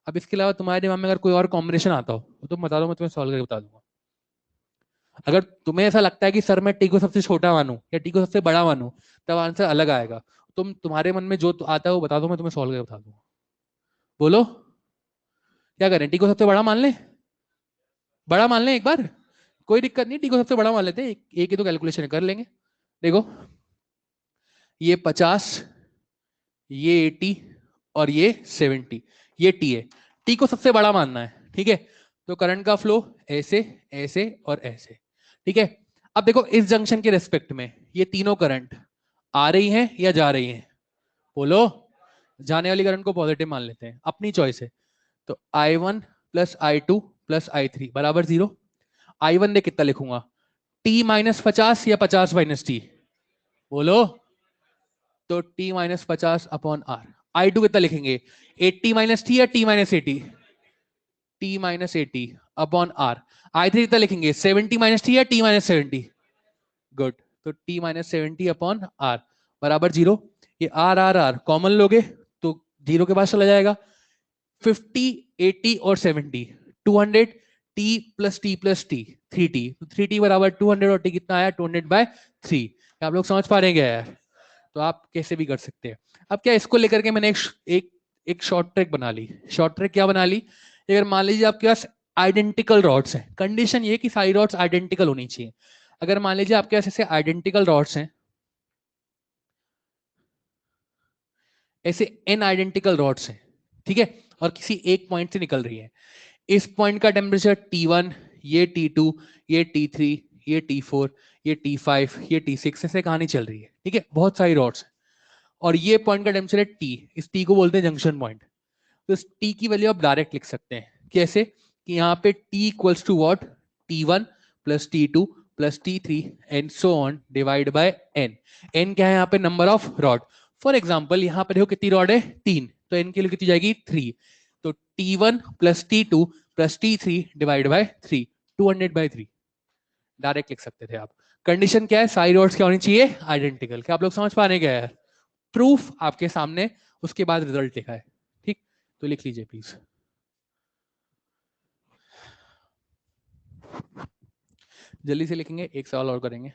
अब इसके अलावा तुम्हारे दिमाग में अगर कोई और कॉम्बिनेशन आता हो तो तुम बता दो, मैं तुम्हें सॉल्व करके बता दूंगा। अगर तुम्हें ऐसा लगता है कि सर मैं टी को सबसे छोटा मानूं या टी को सबसे बड़ा मानूं, तब आंसर अलग आएगा। तुम्हारे मन में जो आता है वो बता दो, मैं तुम्हें सॉल्व करके बता दूंगा। बोलो क्या करें, टी को सबसे बड़ा मान लें, बड़ा मान लें एक बार, कोई दिक्कत नहीं, टी को सबसे बड़ा मान लेते हैं, एक ही तो कैलकुलेशन कर लेंगे। देखो ये 50, ये 80 और ये 70, ये टी है, टी को सबसे बड़ा मानना है, ठीक है। तो करंट का फ्लो ऐसे ऐसे और ऐसे, ठीक है। अब देखो इस जंक्शन के रेस्पेक्ट में ये तीनों करंट आ रही हैं या जा रही हैं, बोलो। जाने वाली करंट को पॉजिटिव मान लेते हैं, अपनी चॉइस है। तो I1 plus I2 plus I3 बराबर 0। I1 ने कितना लिखूंगा, T माइनस 50 या 50 माइनस टी, बोलो। तो T minus 50 upon R। I2 कितना लिखेंगे, 80 माइनस टी या T minus 80, T minus 80 upon R। I3 कितना लिखेंगे, 70 माइनस टी या T माइनस 70, गुड। तो T माइनस 70 अपॉन R बराबर 0। ये R R R कॉमन लोगे तो 0 के पास चला जाएगा। 50, 80 और 70, 200, T plus T plus T, 3t, तो 3t बराबर 200 और t कितना आया 200/3। आप लोग समझ पा रहे हैं क्या यार, तो आप कैसे भी कर सकते हैं। अब क्या इसको लेकर के मैंने एक एक शॉर्ट ट्रैक बना ली। शॉर्ट ट्रैक क्या बना ली, अगर मान लीजिए आपके पास आइडेंटिकल रॉड्स हैं, कंडीशन ये कि सारी रॉड्स आइडेंटिकल होनी चाहिए। अगर मान लीजिए आपके पास ऐसे आइडेंटिकल रॉड्स हैं, ऐसे n आइडेंटिकल रॉड्स हैं, ठीक है, और किसी एक पॉइंट से निकल रही है। इस पॉइंट का टेम्परेचर T1, ये T2, ये T3, ये T4, ये T5, ये T6, ऐसे कहानी चल रही है, ठीक है, बहुत सारी रॉड्स हैं। और ये पॉइंट का टेम्परेचर है T, इस T को बोलते हैं जंक्शन पॉइंट। तो इस T की वैल्यू आप डायरेक्ट लिख सकते हैं, कैसे कि यहाँ पे T equals to what, T1 plus T2 plus T3 and so on divide by n। n क्या है यहाँ पे, number of rod. For example यहाँ पे देखो कितनी रॉड है, 3, तो n की वैल्यू कितनी जाएगी 3। तो T1 plus T2 plus T3 divide by 3, 200/3 direct लिख सकते थे आप। कंडीशन क्या है, सारी रॉड्स क्या होनी चाहिए, आइडेंटिकल। क्या आप लोग समझ पा रहे हैं क्या है, प्रूफ आपके सामने, उसके बाद रिजल्ट लिखा है, ठीक। तो लिख लीजिए प्लीज, जल्दी से लिखेंगे, एक सवाल और करेंगे।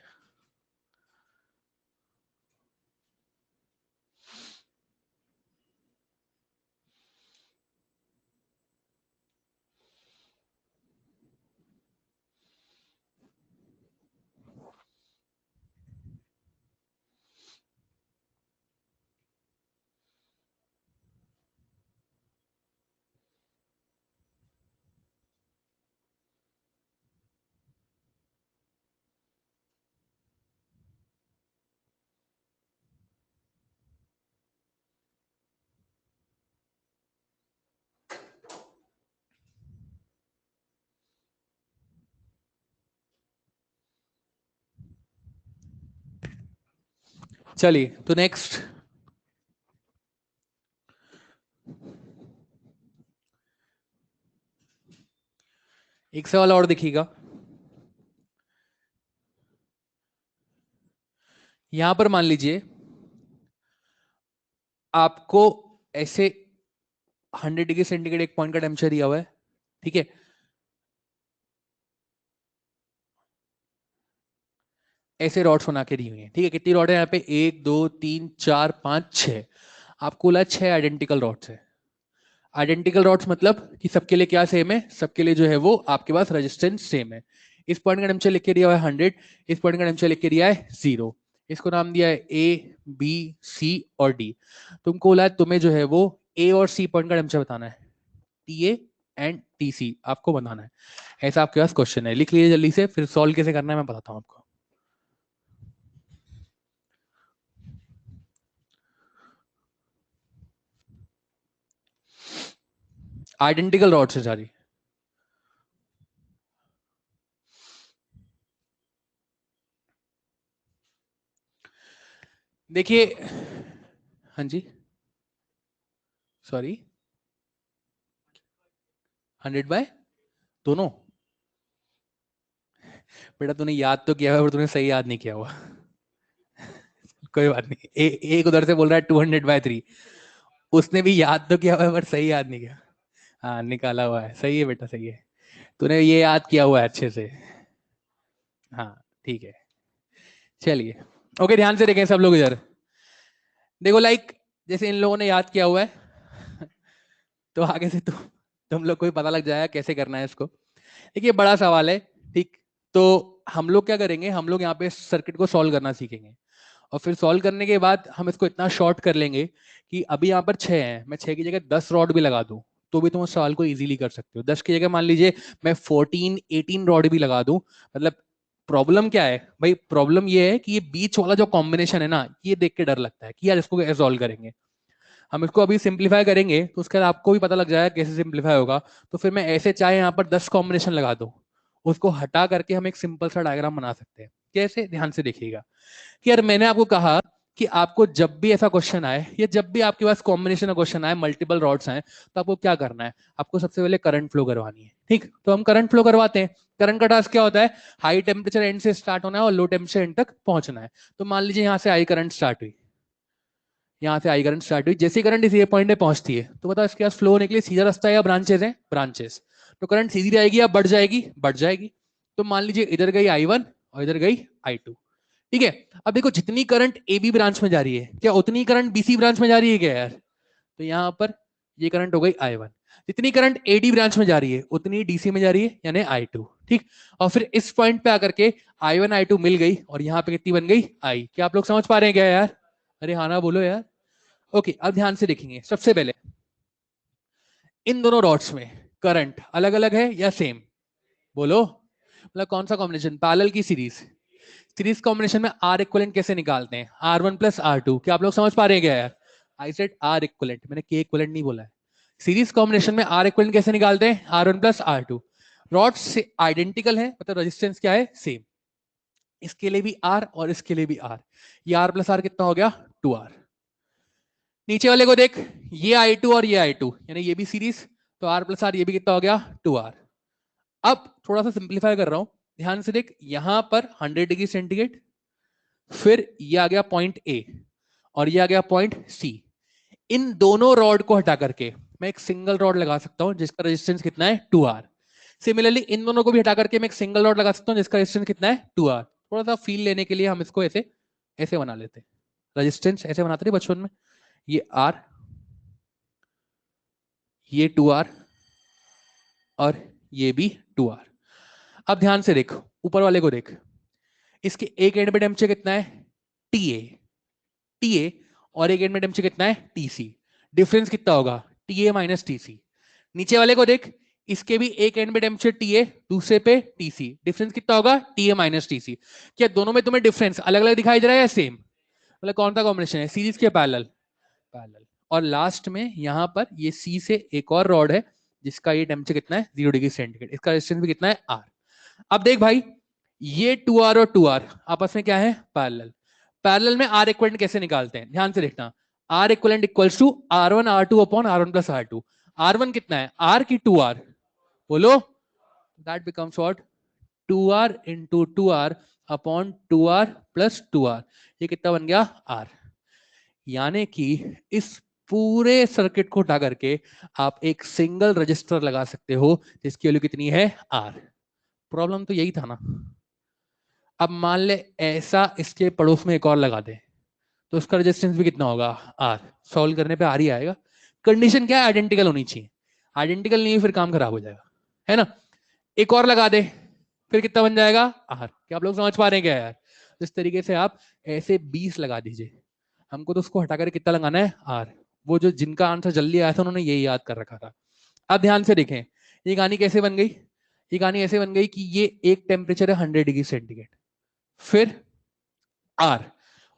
चलिए तो नेक्स्ट, एक सवाल और देखिएगा। यहां पर मान लीजिए आपको ऐसे 100 डिग्री सेंटीग्रेड एक पॉइंट का टेम्परेचर दिया हुआ है, ठीक है। ऐसे रॉड्स बना के दी हुई है, ठीक है। कितनी रॉड है यहाँ पे, 1 2 3 4 5 6, आपको बोला 6 आइडेंटिकल रॉड्स है। आइडेंटिकल रॉड्स मतलब कि सबके लिए क्या सेम है, सबके लिए जो है वो आपके पास रेजिस्टेंस सेम है। इस पॉइंट का टेम्परेचर लिख के दिया हुआ है 100, इस पॉइंट का टेम्परेचर लिख के दिया है 0। इसको नाम दिया है ए बी सी और डी। तुमको बोला है तुम्हें जो है वो ए और सी पॉइंट का टेम्परेचर बताना है, T A and T C आपको बनाना है। ऐसा आपके पास क्वेश्चन है, लिख लीजिए जल्दी से, फिर सॉल्व कैसे करना है मैं बताता हूँ आपको। आइडेंटिकल रॉड से सारी, देखिए, हाँ जी, सॉरी, 100/, दोनों। बेटा तूने याद तो किया हुआ पर तूने सही याद नहीं किया हुआ। कोई बात नहीं, एक उधर से बोल रहा है 200/3, उसने भी याद तो किया हुआ है पर सही याद नहीं किया। हाँ निकाला हुआ है, सही है बेटा, सही है, तूने ये याद किया हुआ है अच्छे से। हाँ ठीक है, चलिए। ओके ध्यान से देखें सब लोग इधर, देखो लाइक जैसे इन लोगों ने याद किया हुआ है, तो आगे से तुम लोग को भी पता लग जाएगा कैसे करना है इसको। देखिए बड़ा सवाल है, ठीक। तो हम लोग क्या करेंगे, हम लोग यहाँ पे सर्किट को सॉल्व करना सीखेंगे, और फिर सॉल्व करने के बाद हम इसको इतना शॉर्ट कर लेंगे कि अभी यहाँ पर 6 है, मैं 6 की जगह 10 रॉड भी लगा दूं तो भी तुम उस सवाल को इजीली कर सकते हो। 10 की जगह मान लीजिए मैं 14-18 रॉड भी लगा दूं, मतलब प्रॉब्लम क्या है भाई, प्रॉब्लम ये है कि ये बीच वाला जो कॉम्बिनेशन है ना, ये देख के डर लगता है कि यार इसको कैसे सॉल्व करेंगे। हम इसको अभी सिंप्लीफाई करेंगे तो उसके बाद आपको भी पता लग जाएगा कैसे सिंप्लीफाई होगा। तो फिर मैं ऐसे चाहे यहाँ पर 10 कॉम्बिनेशन लगा दूं, उसको हटा करके हम एक सिंपल सा डायग्राम बना सकते हैं। कैसे, ध्यान से देखिएगा कि यार मैंने आपको कहा कि आपको जब भी ऐसा क्वेश्चन आए या जब भी आपके पास कॉम्बिनेशन का क्वेश्चन आए, मल्टीपल रॉड्स आए, तो आपको क्या करना है, आपको सबसे पहले करंट फ्लो करवानी है, ठीक। तो हम करंट फ्लो करवाते हैं। करंट का टास्क क्या होता है, हाई टेम्परेचर एंड से स्टार्ट होना है और लो टेम्परेचर एंड तक पहुंचना है। तो मान लीजिए यहाँ से आई करंट स्टार्ट हुई, यहाँ से आई करंट स्टार्ट हुई, जैसे करंट इस पॉइंट पे पहुंचती है तो बताओ इसके पास फ्लो होने के लिए सीधा रास्ता है या ब्रांचेस है, ब्रांचेस। तो करंट सीधी रहेगी या बढ़ जाएगी, बढ़ जाएगी। तो मान लीजिए इधर गई I1 और इधर गई I2, ठीक है। अब देखो जितनी करंट ए बी ब्रांच में जा रही है, क्या उतनी करंट बीसी ब्रांच में जा रही है क्या यार। तो यहां पर ये करंट हो गई I1। जितनी करंट एडी ब्रांच में जा रही है उतनी डीसी में जा रही है, यानी I2, ठीक। और फिर इस पॉइंट पे आकर के I1 I2 मिल गई और यहाँ पे कितनी बन गई I। क्या आप लोग समझ पा रहे हैं क्या यार, अरे हाँ ना बोलो यार। ओके, अब ध्यान से देखेंगे, सबसे पहले इन दोनों रॉड्स में करंट अलग अलग है या सेम, बोलो। मतलब कौन सा कॉम्बिनेशन, पैरेलल की सीरीज। सीरीज कॉम्बिनेशन में आर इक्विवेलेंट कैसे निकालते हैं, R1 प्लस R2। क्या आप लोग समझ पा रहे हैं क्या यार, आई सेड आर इक्विवेलेंट, मैंने के इक्विवेलेंट नहीं बोला है। सीरीज कॉम्बिनेशन में आर इक्विवेलेंट कैसे निकालते हैं, R1 प्लस R2। रॉड्स से आइडेंटिकल है, मतलब रेजिस्टेंस क्या है, सेम। इसके लिए भी आर और इसके लिए भी आर, ये आर प्लस आर कितना हो गया, 2R। नीचे वाले को देख, ये I2 और ये I2, यानी ये भी सीरीज, तो आर प्लस आर, ये भी कितना हो गया, 2R। अब थोड़ा सा सिंप्लीफाई कर रहा हूं, ध्यान से देख, यहां पर 100 डिग्री सेंटीग्रेड, फिर ये आ गया पॉइंट ए और ये आ गया पॉइंट सी। इन दोनों रॉड को हटा करके मैं एक सिंगल रॉड लगा सकता हूं जिसका रेजिस्टेंस कितना है, 2R। सिमिलरली इन दोनों को भी हटा करके मैं एक सिंगल रॉड लगा सकता हूं जिसका रेजिस्टेंस कितना है, 2R। थोड़ा सा फील लेने के लिए हम इसको ऐसे ऐसे बना लेते हैं, रेजिस्टेंस ऐसे बनाते थे बचपन में, ये R, ये 2R और ये भी 2R। अब ध्यान से देख, ऊपर वाले को देख, इसके एक एंड पे टेम्परेचर कितना है, TA, और एक एंड में टेम्परेचर कितना है, TC। डिफरेंस कितना होगा, TA माइनस TC। नीचे वाले को देख, इसके भी एक एंड में टेम्परेचर TA, दूसरे पे TC, डिफरेंस कितना होगा, TA माइनस TC। क्या दोनों में तुम्हें डिफरेंस अलग अलग दिखाई दे रहा है या सेम, मतलब कौन सा कॉम्बिनेशन है, सीरीज के पैरेलल, पैरेलल। और लास्ट में यहां पर ये C से एक और रॉड है जिसका ये टेम्परेचर कितना है, 0 डिग्री सेंटीग्रेड, इसका रेजिस्टेंस भी कितना है, R। अब देख भाई, ये 2R और 2R आपस में क्या है, पैरेलल। पैरेलल में आर इक्विवेलेंट कैसे निकालते हैं, ध्यान से देखना, R equivalent equals to R1 R2 upon R1 plus R2। R1 कितना है, R की 2R, बोलो। That becomes what, 2R into 2R upon 2R plus 2R। ये कितना बन गया, R। यानी कि इस पूरे सर्किट को उठा करके आप एक सिंगल रजिस्टर लगा सकते हो जिसकी वैल्यू कितनी है, R। प्रॉब्लम तो यही था ना। अब मान ले ऐसा इसके पड़ोस में एक और लगा दे तो उसका रेजिस्टेंस भी कितना होगा, R। सॉल्व करने पे R ही आएगा। कंडीशन क्या है, आइडेंटिकल होनी चाहिए, आइडेंटिकल नहीं है फिर काम खराब हो जाएगा, है ना। एक और लगा दे फिर कितना बन जाएगा, R। क्या आप लोग समझ पा रहे हैं क्या यार, इस तरीके से आप ऐसे 20 लगा दीजिए। हमको तो उसको हटाकर कितना लगाना है, R। वो जो जिनका आंसर जल्दी आया था उन्होंने यही याद कर रखा था। अब ध्यान से देखें, ये कहानी कैसे बन गई, ये कहानी ऐसे बन गई कि ये एक टेम्परेचर है 100 डिग्री सेंटीग्रेड, फिर R,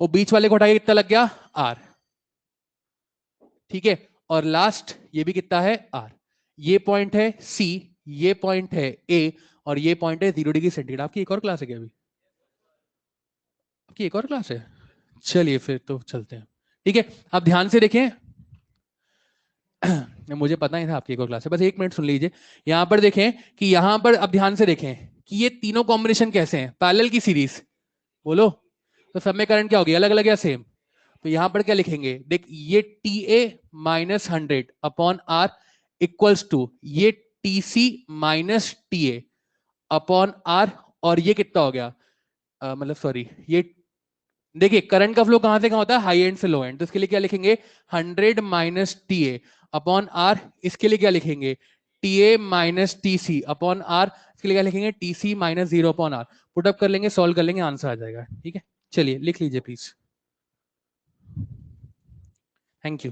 वो बीच वाले को हटा के कितना लग गया, R, ठीक है। और लास्ट ये भी कितना है, R। ये पॉइंट है C, ये पॉइंट है A और ये पॉइंट है 0 डिग्री सेंटीग्रेड। आपकी एक और क्लास है क्या अभी, आपकी एक और क्लास है, चलिए फिर तो चलते हैं, ठीक है। अब ध्यान से देखें मुझे पता ही था आपकी एक और क्लास है, बस एक मिनट सुन लीजिए। यहां पर देखें कि यहां पर, अब ध्यान से देखें कि ये तीनों कॉम्बिनेशन कैसे हैं, पैरेलल की सीरीज, बोलो। तो सब में करंट क्या होगी, अलग अलग या सेम। तो यहां पर क्या लिखेंगे, देख, ये TA minus 100 upon R equals to ये TC minus TA upon R, और ये कितना हो गया, मतलब सॉरी, ये देखिए करंट का फ्लो कहां से कहां होता है, हाई एंड से लो एंड, तो इसके लिए क्या लिखेंगे 100 minus T A upon R, इसके लिए क्या लिखेंगे T A minus T C upon R, इसके लिए क्या लिखेंगे T C minus 0 upon R. Put up कर लेंगे, सॉल्व कर लेंगे, आंसर आ जाएगा। ठीक है, चलिए लिख लीजिए प्लीज। Thank you.